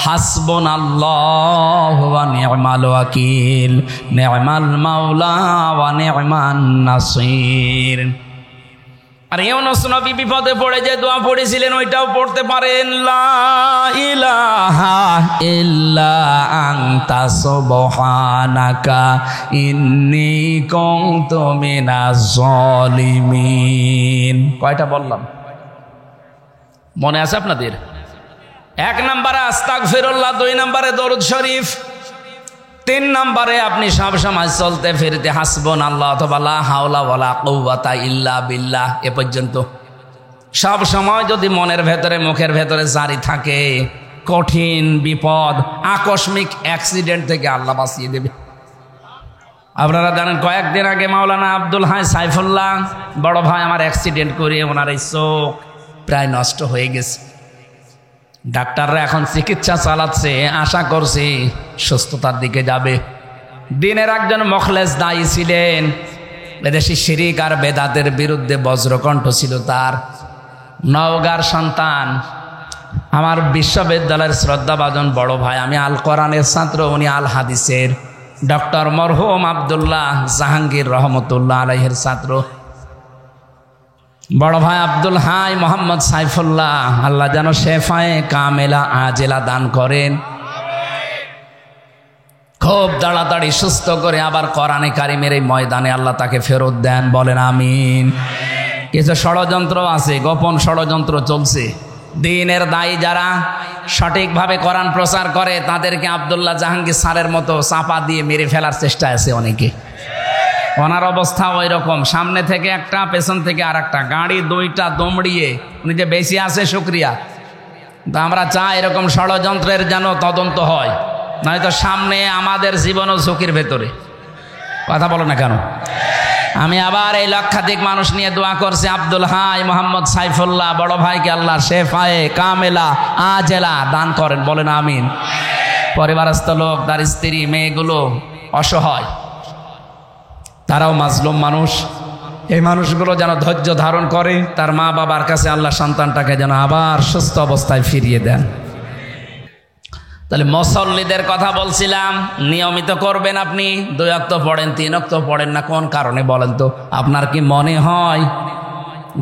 হাসবুনাল্লাহু ওয়া নি'মাল ওয়াকিল নি'মাল মাওলা ওয়া নি'মান নাসির। আর ইউনূস নবী বিপদে পড়ে যে দোয়া পড়েছিলেন ওইটাও পড়তে পারেন, লা ইলাহা ইল্লা আনতা সুবহানাকা ইন্নী কুনতু মিনাজ জালিমিন। কয়টা বললাম মনে আছে আপনাদের? 1 নম্বরে আস্তাগফিরুল্লাহ, 2 নম্বরে দরুদ শরীফ, 3 নম্বরে আপনি সব সময় চলতে ফিরতে হাসবুনাল্লাহ অথবা লা হাওলা ওয়ালা কুওয়াতা ইল্লা বিল্লাহ এ পর্যন্ত। সব সময় যদি মনের ভেতরে মুখের ভেতরে জারি থাকে, কঠিন বিপদ আকস্মিক অ্যাক্সিডেন্ট থেকে আল্লাহ বাঁচিয়ে দেবে। আপনারা জানেন কয়েকদিন আগে মাওলানা আব্দুল হাই সাইফুল্লাহ বড় ভাই আমার অ্যাক্সিডেন্ট করে ওনার এই চোখ প্রায় নষ্ট হয়ে গেছে। ডাক্তাররা এখন চিকিৎসা চালাচ্ছে, আশা করছি সুস্থতার দিকে যাবে। দিনের একজন মুখলেস দায়ী ছিলেন, এদেশি শিরিক আর বেদাতের বিরুদ্ধে বজ্রকণ্ঠ ছিল তার। নওগাঁর সন্তান, আমার বিশ্ববিদ্যালয়ের শ্রদ্ধাভাজন বড় ভাই, আমি আল কোরআনের ছাত্র, উনি আল হাদিসের। ডক্টর মরহুম আব্দুল্লাহ জাহাঙ্গীর রহমতুল্লাহ আলাইহির ছাত্র। বড় ভাই আব্দুল হাই মোহাম্মদ সাইফুল্লাহ, আল্লাহ যেন শেফায়ে কামেলা আজেলা দান করেন, খুব তাড়াতাড়ি সুস্থ করে আবার কোরআনে কারিমের এই ময়দানে আল্লাহ তাকে ফেরত দেন, বলেন আমিন। কিছু ষড়যন্ত্র আছে, গোপন ষড়যন্ত্র চলছে। দ্বীনের দায়ী যারা সঠিকভাবে কোরআন প্রচার করে তাদেরকে আব্দুল্লাহ জাহাঙ্গীর স্যারের মতো চাপা দিয়ে মেরে ফেলার চেষ্টা আছে অনেকে। ওনার অবস্থা ওই রকম, সামনে থেকে একটা, পেছন থেকে আর একটা, গাড়ি দুইটা দমড়িয়ে উনি যে বেশি আছে শুক্রিয়া। তো আমরা চাই এরকম ষড়যন্ত্রের যেন তদন্ত হয়, নয়তো সামনে আমাদের জীবনও ঝুঁকির ভেতরে। কথা বলো না কেন? আমি আবার এই লক্ষাধিক মানুষ নিয়ে দোয়া করছি, আব্দুল হাই মোহাম্মদ সাইফুল্লাহ বড় ভাইকে আল্লাহ শেফায়ে কামেলা আজেলা দান করেন, বলেন আমিন। পরিবারস্থ লোক, তার স্ত্রী, মেয়েগুলো অসহায়, তারাও মাজলুম মানুষ। এই মানুষগুলো যেন ধৈর্য ধারণ করে, তার মা বাবার কাছে আল্লাহ সন্তানটাকে যেন আবার সুস্থ অবস্থায় ফিরিয়ে দেন। তাহলে মুসল্লিদের কথা বলছিলাম, নিয়মিত করবেন আপনি। 2 ওয়াক্ত পড়েন, 3 ওয়াক্ত পড়েন না, কোন কারণে বলেন তো? আপনার কি মনে হয়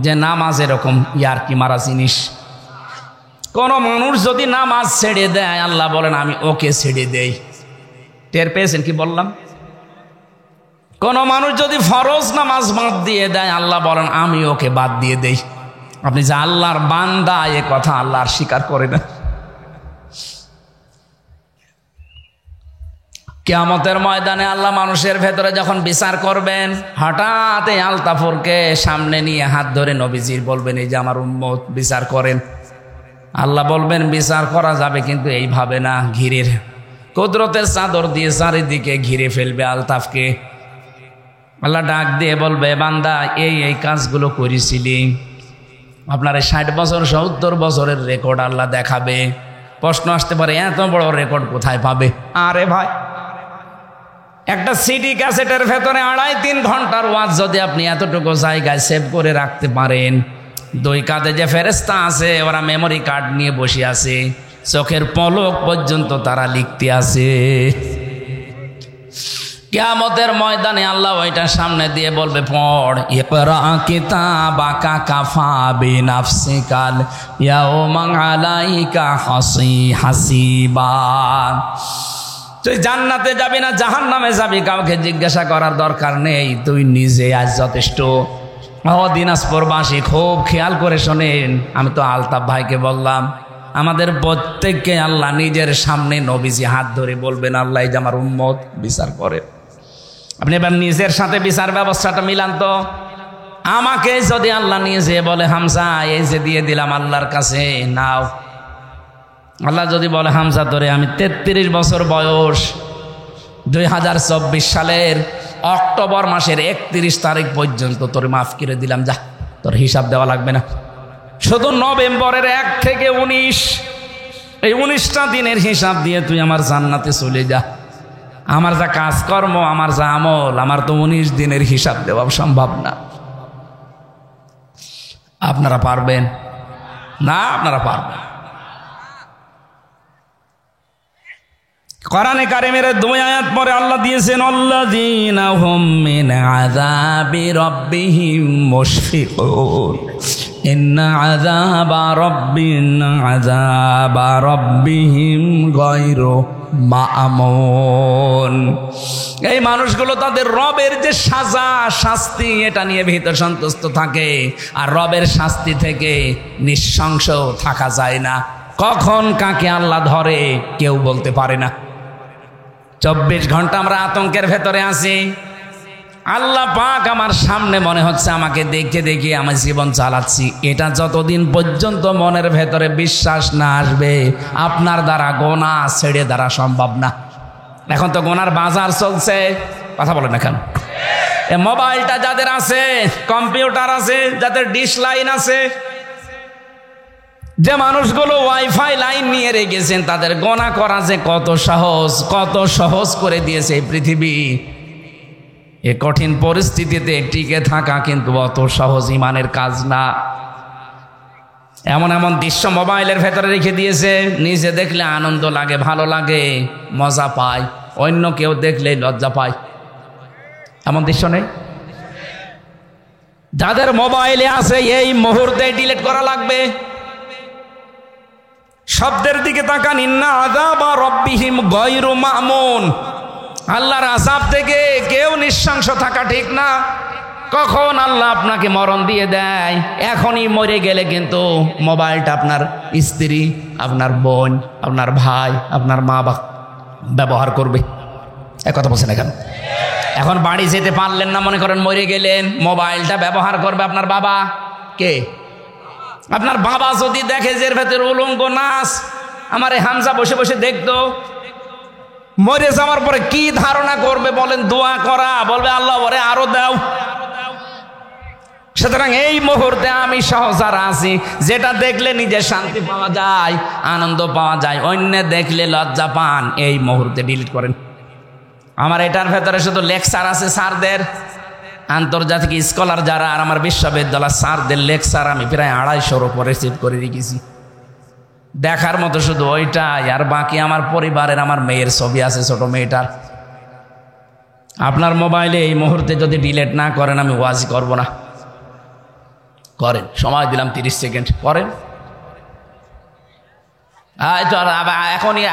যে নামাজ এরকম ইয়ারকি মারা জিনিস? কোন মানুষ যদি নামাজ ছেড়ে দেয়, আল্লাহ বলেন আমি ওকে ছেড়ে দেই। টের পেয়েছেন কি বললাম? কোন মানুষ যদি ফরজ নামাজ বাদ দিয়ে দেয়, আল্লাহ বলেন আমি ওকে বাদ দিয়ে দেই। আপনি যে আল্লাহর বান্দা, এ কথা আল্লাহ আর স্বীকার করে না। কিয়ামতের ময়দানে আল্লাহ মানুষের ভেতরে যখন বিচার করবেন, হঠাৎ এই আলতাফরকে সামনে নিয়ে হাত ধরে নবীজির বলবেন, এই যে আমার উম্মত, বিচার করেন। আল্লাহ বলবেন বিচার করা যাবে, কিন্তু এইভাবে না, ঘিরের কুদরতের চাদর দিয়ে চারিদিকে ঘিরে ফেলবে আলতাফকে। আল্লাহ ডাক দিয়ে বলবে, বান্দা এই এই কাজগুলো করেছিলি। আপনার 60 বছর 70 বছরের রেকর্ড আল্লাহ দেখাবে। প্রশ্ন আসতে পারে, এত বড় রেকর্ড কোথায় পাবে? আরে ভাই, একটা সিডি ক্যাসেটের ভেতরে 2.5-3 ঘন্টার ওয়াজ যদি আপনি এতটুকু জায়গায় সেভ করে রাখতে পারেন, 2 কাঁধে যে ফেরেশতা আছে ওরা মেমোরি কার্ড নিয়ে বসে আছে, চোখের পলক পর্যন্ত তারা লিখতে আছে। কিয়ামতের ময়দানে আল্লাহ ওইটা সামনে দিয়ে বলবে, পড়, ইকরা কিতাবাকা কাফা বিনাফসিকাল ইয়াউমা আলাইকা হাসিবা। তুই জান্নাতে যাবি না জাহান্নামে যাবি, কাউকে জিজ্ঞাসা করার দরকার নেই, তুই নিজে আজ যথেষ্ট। ও দিনাজপুরবাসী, খুব খেয়াল করে শোনেন, আমি তো আলতাফ ভাইকে বললাম, আমাদের প্রত্যেককে আল্লাহ নিজের সামনে নবীজি হাত ধরে বলবেন, আল্লাহ এই যে আমার উম্মত, বিচার করে। আপনি এবার নিজের সাথে বিচার ব্যবস্থাটা মিলান তো। আমাকে যদি আল্লাহ নিয়ে যেয়ে বলে, হামজা এই যে দিয়ে দিলাম আল্লাহর কাছে, নাও। আল্লাহ যদি বলে, হামজা তোরে আমি 33 বছর বয়স, 2024 সালের অক্টোবর মাসের 31 তারিখ পর্যন্ত তোরে মাফ করে দিলাম, যা, তোর হিসাব দেওয়া লাগবে না। শুধু নভেম্বরের 1 থেকে 19, এই 19টা দিনের হিসাব দিয়ে তুই আমার জান্নাতে চলে যা। আমার যা কাজকর্ম, আমার যা আমল, আমার তো 19 দিনের হিসাব দেওয়া সম্ভব না। আপনারা পারবেন না? আপনারা পারবেন। কোরআনে কারিমের 2 আয়াত পরে আল্লাহ দিয়েছেন, আল্লাযীনা হুম মিন আযাবি রাব্বিহিম মুশফিকুন ইন্না আযাবা রাব্বিহিম গায়রু মা'মুন। এই মানুষগুলো তাদের রবের যে সাজা শাস্তি, এটা নিয়ে ভীত সন্তুষ্ট থাকে, আর রবের শাস্তি থেকে নিঃশংস থাকা যায় না। কখন কাকে আল্লাহ ধরে কেউ বলতে পারে না। 24 ঘন্টা আমরা আতঙ্কের ভেতরে আছি। আল্লাহ পাক আমার সামনে, মনে হচ্ছে আমাকে দেখে দেখে আমার জীবন চালাচ্ছি। এটা যতদিন পর্যন্ত মনের ভেতরে বিশ্বাস না আসবে, আপনার দ্বারা গোনা ছেড়ে দ্বারা সম্ভব না। এখন তো গোনার বাজার চলছে, কথা বলে না কেন? মোবাইলটা যাদের আছে, কম্পিউটার আছে, যাদের ডিশ লাইন আছে, যে মানুষগুলো ওয়াইফাই লাইন নিয়ে রেখেছেন, তাদের গোনা করা যে কত সহজ করে দিয়েছে এই পৃথিবী। এ কঠিন পরিস্থিতিতে টিকে থাকা কিন্তু অত সহজ ইমানের কাজ না। এমন এমন দৃশ্য মোবাইলের ভেতরে রেখে দিয়েছে, নিজে দেখলে আনন্দ লাগে, ভালো লাগে, মজা পায়, অন্য কেউ দেখলে লজ্জা পায়। এমন দৃশ্য নেই? যাদের মোবাইলে আছে এই মুহূর্তে ডিলিট করা লাগবে। শব্দের দিকে তাকান, ইন্না আযাবা রাব্বিহিম গায়রু মা'মুন। আল্লাহর আযাব থেকে কেউ নিঃশংস থাকা ঠিক না। কখন আল্লাহ আপনাকে মরণ দিয়ে দেয়, এখনই মরে গেলে কিন্তু মোবাইলটা আপনার স্ত্রী, আপনার বোন, আপনার ভাই, আপনার মা বাবা ব্যবহার করবে। এক কথা বলছেন এখন? এখন বাড়ি যেতে পারলেন না, মনে করেন মরে গেলেন, মোবাইলটা ব্যবহার করবে আপনার বাবা। কে? আপনার বাবা যদি দেখে যে এর ভেতরে উলঙ্গ নাচ, আমার এই হামজা বসে বসে দেখতো, মরে যাওয়ার পরে কি ধারণা করবে বলেন? দোয়া করা, বলবে আল্লাহ ওরে আরো দাও। সুতরাং এই মুহূর্তে আমি সহ যারা আছি, যেটা দেখলে নিজের শান্তি পাওয়া যায়, আনন্দ পাওয়া যায়, অন্য দেখলে লজ্জা পান, এই মুহূর্তে ডিলিট করেন। আমার এটার ভেতরে শুধু লেকচার আছে স্যারদের, আন্তর্জাতিক স্কলার যারা, আর আমার বিশ্ববিদ্যালয় স্যারদের লেকচার আমি প্রায় 250-র উপরে রিসিভ করে রেখেছি। দেখার মতো শুধু ওইটাই, আর বাকি আমার পরিবারের, আমার মেয়ের ছবি আছে, ছোট মেয়েটার। আপনার মোবাইলে এই মুহূর্তে যদি ডিলিট না করেন, আমি ওয়াজ করব না। করেন, সময় দিলাম 30 সেকেন্ড, করেন।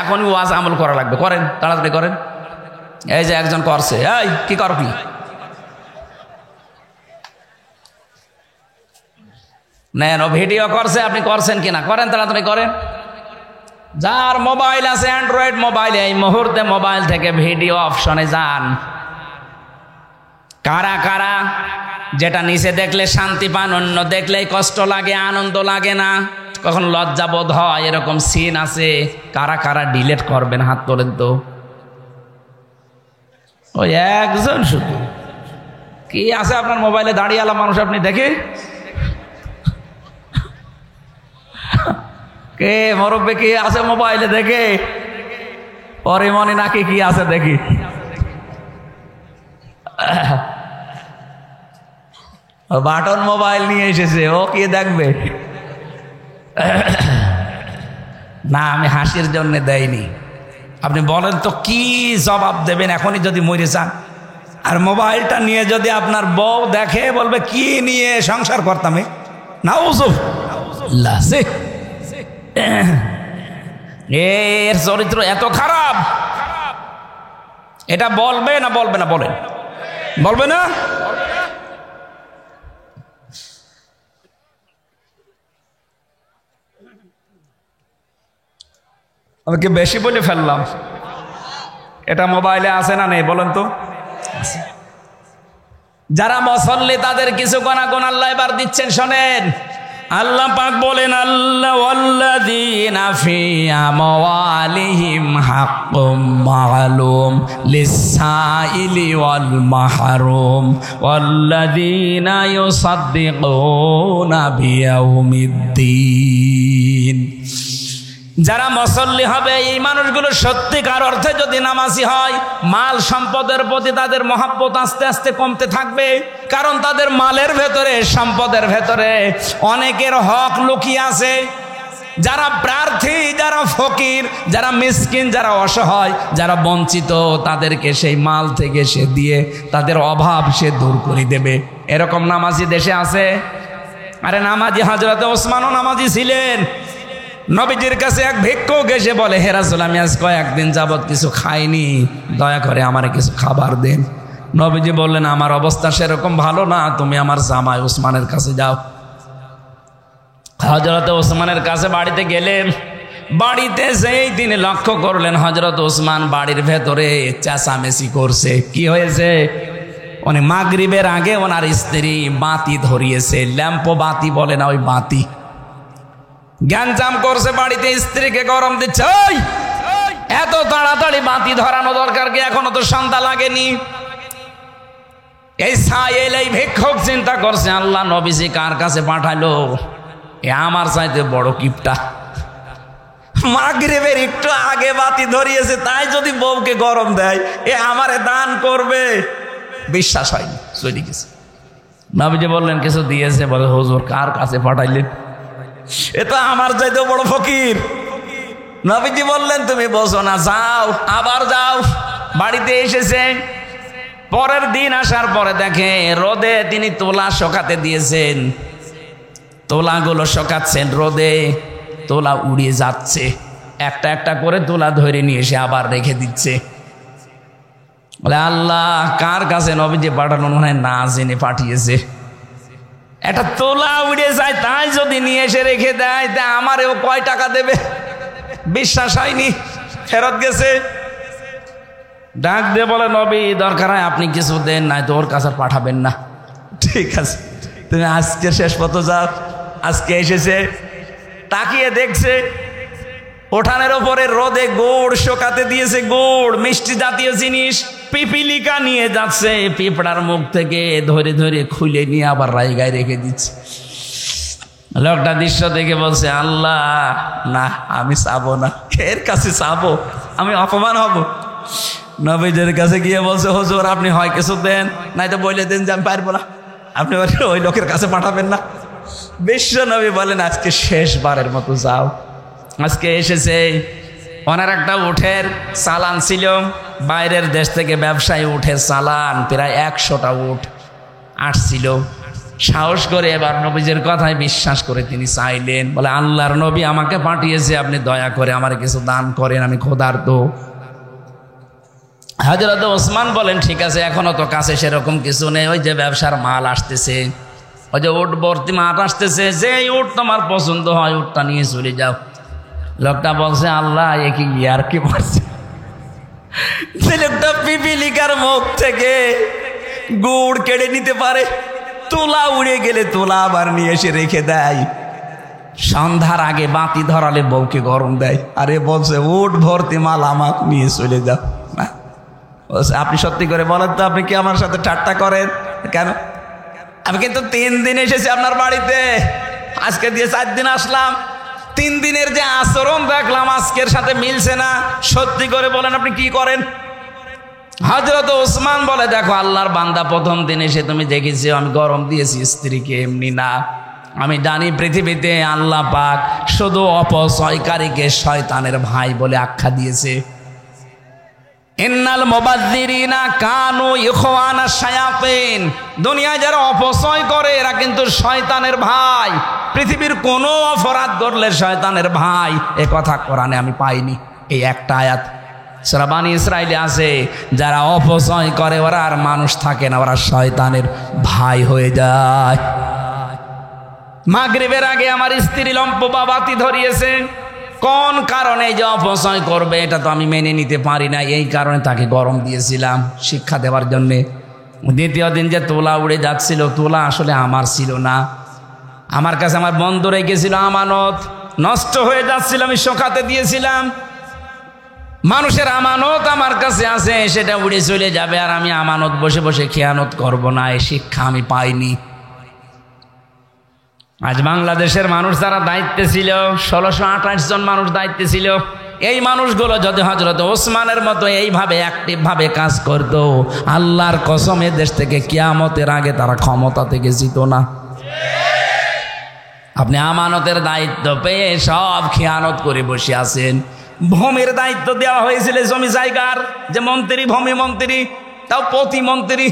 এখনই ওয়াজ আমল করা লাগবে, করেন, তাড়াতাড়ি করেন। এই যে একজন করছে, এই কি কর কি নেন, ও ভিডিও করছে, আপনি করছেন কিনা, করেন, তাড়াতাড়ি করেন। যার মোবাইল আছে অ্যান্ড্রয়েড মোবাইল, এই মুহূর্তে মোবাইল থেকে ভিডিও অপশনে যান। কারা কারা যেটা নিচে দেখলে শান্তি পান, অন্য দেখলেই কষ্ট লাগে, আনন্দ লাগে না, কখন লজ্জা বোধ হয়, এরকম সিন আছে? কারা কারা ডিলিট করবেন হাত তোলেন তো। ওই একজন শুধু। কি আছে আপনার মোবাইলে? দাঁড়িয়েলা মানুষ আপনি দেখে? কে মুরব্বি কি আছে মোবাইলে দেখে? পরে মনে নাকি কি আছে দেখি। বাটন মোবাইল নিয়ে এসেছে, ও কি দেখবে? না, আমি হাসির জন্য দেয়নি। আপনি বলেন তো কি জবাব দেবেন এখনই যদি মরে যান? আর মোবাইলটা নিয়ে যদি আপনার বউ দেখে, বলবে কি নিয়ে সংসার করতাম? নাউজুবিল্লাহ, এর চরিত্র এত খারাপ, এটা বলবে না বলবে না? বলেন, বলবে না? আমি কি বেশি বলে ফেললাম? এটা মোবাইলে আছে না নেই বলেন তো? যারা মুসল্লি তাদের কিছু গুনাহ আল্লাহ এবার দিচ্ছেন, শোনেন। আল্লাহ পাক বলেন, আল্লাহ ওয়াল্লাযীনা ফি আমওয়ালিহিম হাক্কুম মা'লুম লিস-সাইলি ওয়াল মাহরুম ওয়াল্লাযীনা ইউসাদ্দিকুনা বিয়াউমিদ্দিন। যারা মুসল্লি হবে এই মানুষগুলো সত্যিকার অর্থে যদি নামাজি হয়, মাল সম্পদের প্রতি তাদের মহব্বত আস্তে আস্তে কমতে থাকবে। কারণ তাদের মালের ভেতরে, সম্পদের ভেতরে অনেকের হক লুকিয়ে আছে। যারা প্রার্থী, যারা ফকির, যারা মিসকিন, যারা অসহায়, যারা বঞ্চিত, তাদেরকে সেই মাল থেকে সে দিয়ে তাদের অভাব সে দূর করে দেবে। এরকম নামাজি দেশে আছে। আরে নামাজি হযরতে ওসমানও নামাজি ছিলেন। নবীজির কাছে এক ভিক্ষুক এসে বলে, হে রাসূল, আমি আজ কয়েকদিন যাবত কিছু খাইনি, দয়া করে আমারে কিছু খাবার দেন। নবীজি বললেন, আমার অবস্থা সেরকম ভালো না, তুমি আমার জামাই ওসমানের কাছে যাও। হযরত ওসমানের কাছে বাড়িতে গেলেন। বাড়িতে যেই তিনি লক্ষ্য করলেন হযরত ওসমান বাড়ির ভেতরে চেঁচামেচি করছে। কি হয়েছে? উনি মাগরিবের আগে ওনার স্ত্রী বাতি ধরিয়েছে, ল্যাম্পো বাতি বলে না, ওই বাতি গ্যাঞ্জাম করছে বাড়িতে, স্ত্রীকে গরম দিচ্ছে। এত তাড়াতাড়ি বাতি ধরানো দরকার কি? এখনো তো সন্ধ্যা লাগেনি। এই সাইল, এই ভিক্ষুক চিন্তা করছে, আল্লাহ নবীজি কার কাছে পাঠালো? এ আমার চাইতে বড় কিপটা। মাগরিবের একটু আগে বাতি ধরিয়েছে, তাই যদি বউকে গরম দেয়, এ আমারে দান করবে। বিশ্বাস হয়নি, চলে গেছে। নবীজি বললেন, কিছু দিয়েছে? বলে, হুজুর কার কাছে পাঠাইলেন? এ তো আমার চাইতে বড় ফকির। নবীজি বললেন, তুমি বোঝো না, যাও, আবার যাও। বাড়িতে এসেছে, পরের দিন আসার পরে দেখে রোদে তিনি তোলা শুকাতে দিয়েছেন, তোলাগুলো শুকাচ্ছেন রোদে, তোলা উড়িয়ে যাচ্ছে, একটা একটা করে তোলা ধরে নিয়ে এসে আবার রেখে দিচ্ছে। বলে আল্লাহ কার কাছে নবীজি পাঠানো, মনে হয় না জেনে পাঠিয়েছে। একটা তোলা উড়ে যায় তাই যদি নিয়ে এসে রেখে দেয়, তা আমারেও কয় টাকা দেবে? বিশ্বাস হয়নি, ফেরত গেছে। ডাক দিয়ে বলে নবী দরকার হয় আপনি কিছু দেন, নাই তো ওর কাছে পাঠাবেন না। ঠিক আছে, তুমি আজকে শেষ পথ যাও। আজকে এসেছে, তাকিয়ে দেখছে উঠানের ওপরে রোদে গুড় শুকাতে দিয়েছে, গুড় মিষ্টি জাতীয় জিনিস, পিপিলিকা নিয়ে যাচ্ছে, পিঁপড়ার মুখ থেকে ধরে ধরে খুলে নিয়ে আবার রাইগায় রেখে দিচ্ছে। লোকটা দৃশ্য দেখে বলছে আল্লাহ না, আমি চাবো না, এর কাছে চাবো আমি অপমান হব। নবীদের কাছে গিয়ে বলছে হুজুর আপনি হয় কিছু দেন, নাই তো বলে দেন যে আমি পারবো না, আপনি ওই লোকের কাছে পাঠাবেন না। বিশ্ব নবী বলেন আজকে শেষবারের মতো যাও। আজকে এসেছে, ওনার একটা উটের চালান ছিল, বাইরের দেশ থেকে ব্যবসায়ী উঠে চালান প্রায় 100টা উট আসছিল। সাহস করে এবার নবীজির কথায় বিশ্বাস করে তিনি চাইলেন, বলে আল্লাহর নবী আমাকে পাঠিয়েছে, আপনি দয়া করে আমার কিছু দান করেন, আমি ক্ষুধার্ত। হযরত ওসমান বলেন ঠিক আছে, এখনো তো কাছে সেরকম কিছু নেই, ওই যে ব্যবসার মাল আসতেছে, ওই যে উট ভর্তি মাল আসতেছে, যে উট তোমার পছন্দ হয় উটটা নিয়ে চলে যাও। লোকটা বলছে আল্লাহ এ কি ইয়ার কি করছে? লোকটা পিপিলিকার মুখ থেকে গুড় কেড়ে নিতে পারে, তোলা উড়ে গেলে তোলা আবার নিয়ে এসে রেখে দেয়। সন্ধ্যার আগে বাতি ধরালে বউকে গরম দেয়, আরে বলছে উট ভর্তি মাল আমাকে নিয়ে চলে যাও। না বলছে আপনি সত্যি করে বলেন তো, আপনি কি আমার সাথে ঠাট্টা করেন কেন? আমি কিন্তু 3 দিন এসেছি আপনার বাড়িতে, আজকে দিয়ে 4 দিন আসলাম, 3 দিনের যে আচরণ দেখলাম আজকের সাথে মিলছে না, সত্যি করে বলেন আপনি কি করেন? হযরত ওসমান বলে দেখো আল্লাহর বান্দা, প্রথম দিন এসে তুমি দেখেছি আমি গরম দিয়েছি স্ত্রীকে, এমনি না, আমি জানি পৃথিবীতে আল্লাহ পাক শুধু অপচয়কারীকে শয়তানের ভাই বলে আখ্যা দিয়েছে। ইন্নাল মুবাযযিরিনা কানু ইখওয়ানা শায়াতিন, দুনিয়ায় যারা অপচয় করে এরা কিন্তু শয়তানের ভাই। পৃথিবীর কোনো অপরাধ করলে শয়তানের ভাই, এ কথা কোরআনে আমি পাইনি। এই একটা আয়াত সূরা বানী ইসরাঈলে আছে, যারা অপচয় করে ওরা আর মানুষ থাকে না, ওরা শয়তানের ভাই হয়ে যায়। মাগরিবের আগে আমার স্ত্রী লম্পবা বাতি ধরিয়েছে, কোন কারণে যে অপচয় করবে এটা তো আমি মেনে নিতে পারি না, এই কারণে তাকে গরম দিয়েছিলাম শিক্ষা দেওয়ার জন্যে। দ্বিতীয় দিন যে তোলা উড়ে যাচ্ছিল, তোলা আসলে আমার ছিল না, আমার কাছে আমার বন্ধু রেখেছিল আমানত, নষ্ট হয়ে যাচ্ছিল, আমি শুকাতে দিয়েছিলাম। মানুষের আমানত আমার কাছে আছে, সেটা উড়ে চলে যাবে, আর আমি আমানত বসে বসে খেয়ানত করব না, এই শিক্ষা আমি পাইনি। আজ বাংলাদেশের মানুষ যারা দায়িত্বে ছিল, 1628 জন মানুষ দায়িত্বে ছিল, এই মানুষগুলো যদি হযরত ওসমানের মতো এইভাবে অ্যাক্টিভ ভাবে কাজ করতো, আল্লাহর কসম এ দেশ থেকে কিয়ামতের আগে তারা ক্ষমতা থেকে যেত না। আপনি আমানতের দায়িত্ব পেয়ে সব খেয়ানত করে বসে আছেন। ভূমির দায়িত্ব দেওয়া হয়েছিল জমি জায়গার, যে মন্ত্রী ভূমি মন্ত্রী, তাও প্রতিমন্ত্রী,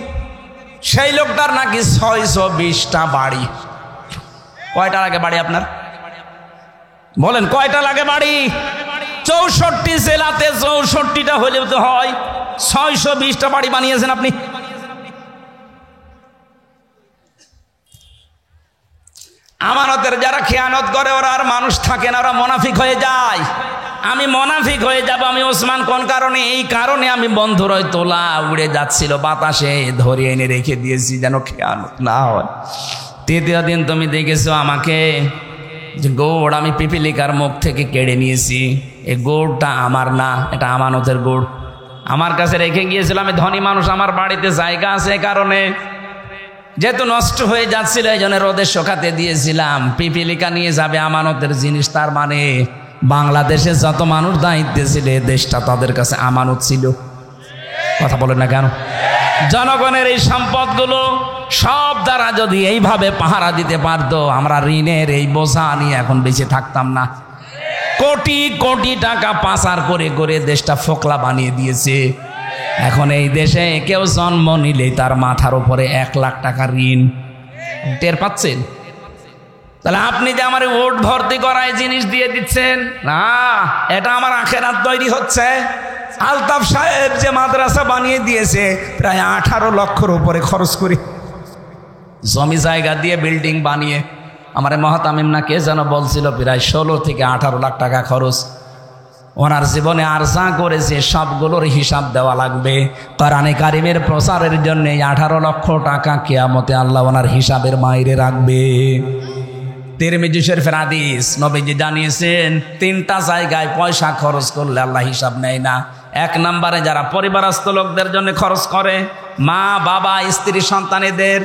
সেই লোকটার নাকি 620টা বাড়ি। কয়টা লাগে বাড়ি আপনার? বলেন কয়টা লাগে বাড়ি? 64 জেলাতে 64টা হলেও তো হয়, 620টা বাড়ি বানিয়েছেন আপনি। আমানতের যারা খেয়ানত করে ওরা আর মানুষ থাকে না, ওরা মুনাফিক হয়ে যায়। আমি মুনাফিক হয়ে যাব আমি ওসমান কোন কারণে? এই কারণে আমি বন্ধুর ওই তোলা উড়ে যাচ্ছিল বাতাসে ধরে এনে রেখে দিয়েছি যেন খেয়ানত না হয়। তৃতীয় দিন তুমি দেখেছো আমাকে যে গুড় আমি পিপিলিকার মুখ থেকে কেড়ে নিয়েছি, এই গুড়টা আমার না, এটা আমানতের গুড়, আমার কাছে রেখে গিয়েছিল। আমি ধনী মানুষ, আমার বাড়িতে জায়গা আছে, কারণে যেহেতু নষ্ট হয়ে যাচ্ছিল এই জন্য রোদে শুকাতে দিয়েছিলাম। পিপিলিকা নিয়ে যাবে আমানতের জিনিস, তার মানে বাংলাদেশে যত মানুষ দায়িত্বে ছিল দেশটা তাদের কাছে আমানত ছিল। কথা বলেন না কেন? জনগণের এই সম্পদগুলো সব দ্বারা যদি এইভাবে পাহারা দিতে পারতো, আমরা ঋণের এই বোঝা নিয়ে এখন বেঁচে থাকতাম না। কোটি কোটি টাকা পাচার করে করে দেশটা ফোকলা বানিয়ে দিয়েছে। এখন এই দেশে কেউ জন্ম নিলেই তার মাথার উপরে 1 লাখ টাকা ঋণ। টের পাচ্ছেন? তাহলে আপনি যে আমার ওট ভর্তি করায় জিনিস দিয়ে দিচ্ছেন না, এটা আমার আখেরাত তৈরি হচ্ছে। আলতাফ সাহেব যে মাদ্রাসা বানিয়ে দিয়েছে প্রায় 18 লক্ষর উপরে খরচ করে, জমি জায়গা দিয়ে বিল্ডিং বানিয়ে। আমার মহাতামিম না কে যেন বলছিল প্রায় 16 থেকে 18 লাখ টাকা খরচ। ওনার জীবনে আর যা করেছে সবগুলোর হিসাব দেওয়া লাগবে। কোরআনে কারিমের প্রচারের জন্য 18 লক্ষ টাকা কিয়ামতে আল্লাহ ওনার হিসাবের বাইরে রাখবে। তিরমিজি শরীফের হাদিস, নবীজি জানিয়েছেন 3টা জায়গায় পয়সা খরচ করলে আল্লাহ হিসাব নেয় না। 1 নম্বরে যারা পরিবারস্থ লোকদের জন্য খরচ করে, মা বাবা স্ত্রী সন্তানেদের।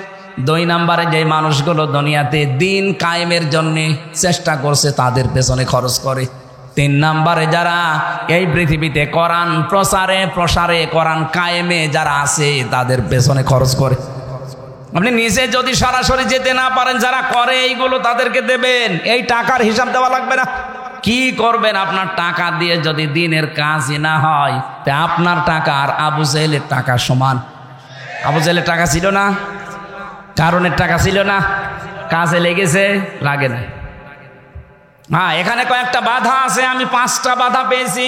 2 নম্বরে যে মানুষগুলো দুনিয়াতে দিন কায়েমের জন্য চেষ্টা করছে তাদের পেছনে খরচ করে। 3 নম্বরে যারা এই পৃথিবীতে কোরআন প্রসারে কোরআন কায়েমে যারা আছে তাদের পেছনে খরচ করে। আপনি নিজে যদি সরাসরি যেতে না পারেন, যারা করে এইগুলো তাদেরকে দেবেন। এই টাকার হিসাব দেওয়া লাগবে না। কি করবেন আপনার টাকা দিয়ে যদি দিনের কাজই না হয়? তা আপনার টাকা আর আবু জেহেলের টাকা সমান। আবু জেহেলের টাকা ছিল না, কারণের টাকা ছিল না, কাজে লেগেছে, লাগে না। হ্যাঁ, এখানে কয়েকটা বাধা আছে, আমি 5টা বাধা পেয়েছি।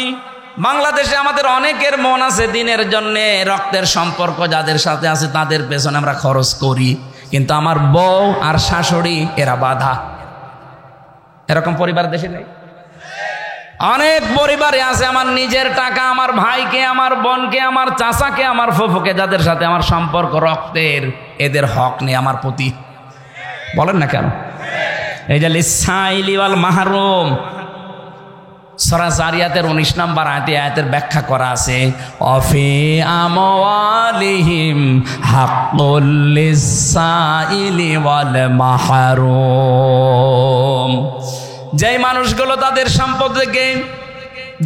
বাংলাদেশে আমাদের অনেকের মন আছে দিনের জন্যে, রক্তের সম্পর্ক যাদের সাথে আছে তাদের পেছনে আমরা খরচ করি, কিন্তু আমার বউ আর শাশুড়ি এরা বাধা। এরকম পরিবার দেশে নেই? অনেক পরিবারে আছে আমার নিজের টাকা, আমার ভাইকে, আমার বোনকে, আমার চাচাকে, আমার ফুফুকে, যাদের সাথে আমার সম্পর্ক রক্তের, এদের হক নেই আমার প্রতি। বলেন না কেন? এই যে লিসাইলি ওয়াল মাহরুম, সূরা জারিয়াতের 19 নম্বর আয়াতের ব্যাখ্যা করা আছে, অফি আমওয়ালিহিম হাক্কুল লিসাইলি ওয়াল মাহরুম। যেই মানুষগুলো তাদের সম্পদ থেকে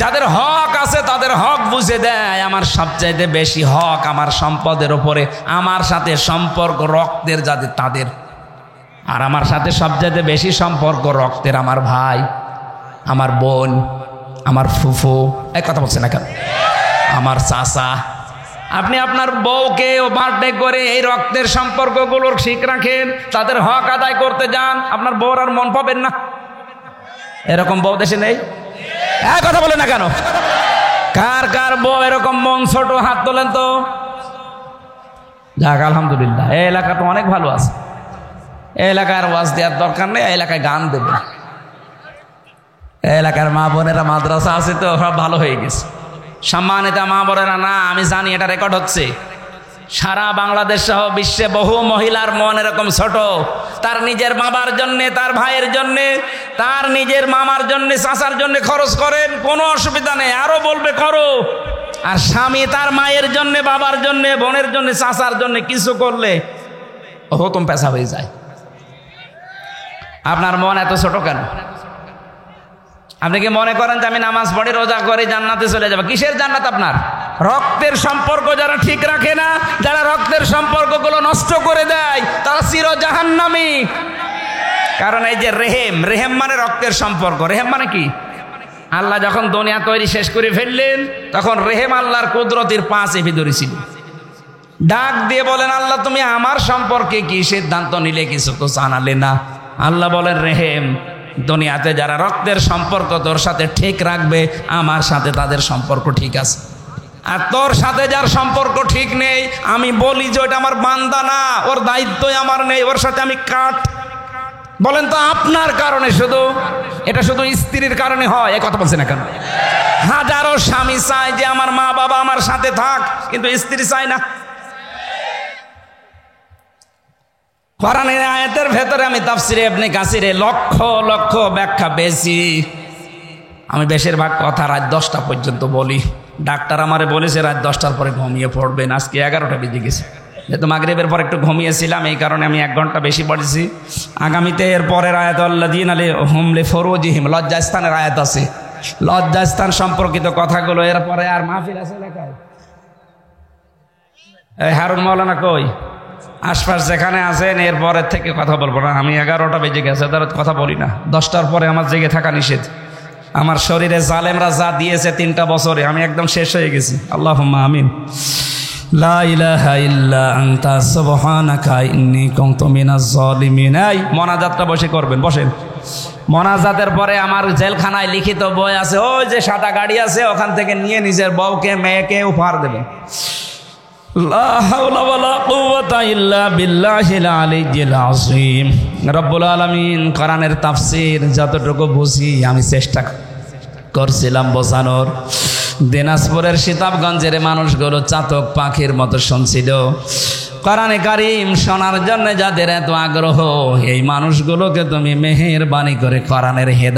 যাদের হক আছে তাদের হক বুঝে দেয়, আমার সবচাইতে বেশি হক আমার সম্পদের উপরে, আমার সাথে সম্পর্ক রক্তের যাদের তাদের, আর আমার সাথে সবচাইতে বেশি সম্পর্ক রক্তের আমার ভাই, আমার বোন, আমার ফুফু, এই কথা বলছে না কেন, আমার চাচা। আপনি আপনার বউকে বার্থডে করে এই রক্তের সম্পর্কগুলোর ঠিক রাখেন, তাদের হক আদায় করতে যান, আপনার বউর আর মন পাবেন না। এরকম বউ দেশে নেই? এক কথা বলে না কেন? কার কার বউ এরকম মন ছোট, হাত তোলেন তো। যাক, আলহামদুলিল্লাহ, এই এলাকা তো অনেক ভালো আছে। এই এলাকার ওয়াজ দেওয়ার দরকার নেই, এই এলাকায় গান দেবে। এলাকার মা বোনেরা মাদ্রাসা আছে তো সব ভালো হয়ে গেছে। সম্মানিত মা বোনেরা, না আমি জানি এটা রেকর্ড হচ্ছে, সারা বাংলাদেশ সহ বিশ্বে বহু মহিলার মন এরকম ছোট, তার নিজের বাবার জন্যে, তার ভাইয়ের জন্যে, তার নিজের মামার জন্যে, চাচার জন্যে খরচ করেন, কোনো অসুবিধা নেই, আরো বলবে করো। আর স্বামী তার মায়ের জন্যে, বাবার জন্যে, বোনের জন্যে, চাচার জন্যে কিছু করলে হুকুম পেশা হয়ে যায়। আপনার মন এত ছোট কেন? আপনি কি মনে করেন যে আমি নামাজ পড়ি, রোজা করে জান্নাতে চলে যাবো? কিসের জান্নাত আপনার? রক্তের সম্পর্ক যারা ঠিক রাখে না, যারা রক্তের সম্পর্কগুলো নষ্ট করে দেয়, তারা চির জাহান্নামী। কারণ এই যে রেহেম মানে রক্তের সম্পর্ক। রেহেম মানে কি? আল্লাহ যখন দুনিয়া তৈরি শেষ করে ফেললেন তখন রেহেম আল্লাহর কুদরতের 5 এফি ধরেছিল। ডাক দিয়ে বলেন, আল্লাহ তুমি আমার সম্পর্কে কি সিদ্ধান্ত নিলে? কিছু তো জানালে না। আল্লাহ বলেন, রেহেম, দুনিয়াতে যারা রক্তের সম্পর্ক তোর সাথে ঠিক রাখবে, আমার সাথে তাদের সম্পর্ক ঠিক আছে। আর তোর সাথে যার সম্পর্ক ঠিক নেই, আমি বলি যে ওটা আমার বান্দা না, ওর দায়িত্বই আমার নেই, ওর সাথে আমি কাট। বলেন তো আপনার কারণে শুধু এটা শুধু স্ত্রীর কারণে হয়? এই কথা বলছে না কেন? হাজারো স্বামী চায় যে আমার মা বাবা আমার সাথে থাক, কিন্তু স্ত্রী চায় না। কোরআনের আয়াতের ভেতরে আমি তাফসিরে ইবনে কাসিরে লক্ষ লক্ষ ব্যাখ্যা পেয়েছি। আমি বেশিরভাগ কথা রাত 10টা পর্যন্ত বলি। ডাক্তার আমারে বলেছে রাত 10টার পরে ঘুমিয়ে পড়বেন। আজকে 11টা বেজে গেছে, যেহেতু মাগরিবের পর একটু ঘুমিয়েছিলাম, এই কারণে আমি 1 ঘন্টা বেশি পড়েছি। আগামীতে এর পরের আয়াত আল্লাযীনা হুম লিফুরুজিহিম, লজ্জাস্থানের আয়াত আছে, লজ্জাস্থান সম্পর্কিত কথাগুলো। এরপরে আর মাহফিল আছে এলাকায়? এই হারুন মাওলানা কই? আশপাশ যেখানে আছেন এরপরের থেকে কথা বলবো না। আমি 11টা বেজে গেছে, তার কথা বলি না। 10টার পরে আমার জেগে থাকা নিষেধ। আমার শরীরে জালেমরা যা দিয়েছে 3টা বছরে আমি একদম শেষ হয়ে গেছি। আল্লাহুম্মা আমিন। লা ইলাহা ইল্লা আনতা সুবহানাকা ইন্নী কুনতু মিনাজ জালিমিন। এই মোনাজাতটা বসে করবেন, বসেন। মোনাজাতের পরে আমার জেলখানায় লিখিত বই আছে, ওই যে সাদা গাড়ি আছে, ওখান থেকে নিয়ে নিজের বউকে মেয়েকে উপহার দেবেন। লা হাওলা ওয়ালা কুওয়াতা ইল্লা বিল্লাহিল আলিয়্যিল আযীম। রব্বুল আলামিন কোরআনের তাফসীর যতটুকু বুঝি আমি চেষ্টা করছিলাম বোঝানোর। দিনাজপুরের সীতাবগঞ্জের মানুষগুলো চাতক পাখির মতো শুনছিল। কোরআনে কারীম শোনার জন্য যাদের এত আগ্রহ, এই মানুষগুলোকে তুমি মেহেরবানি করে কোরআনের হেদায়েত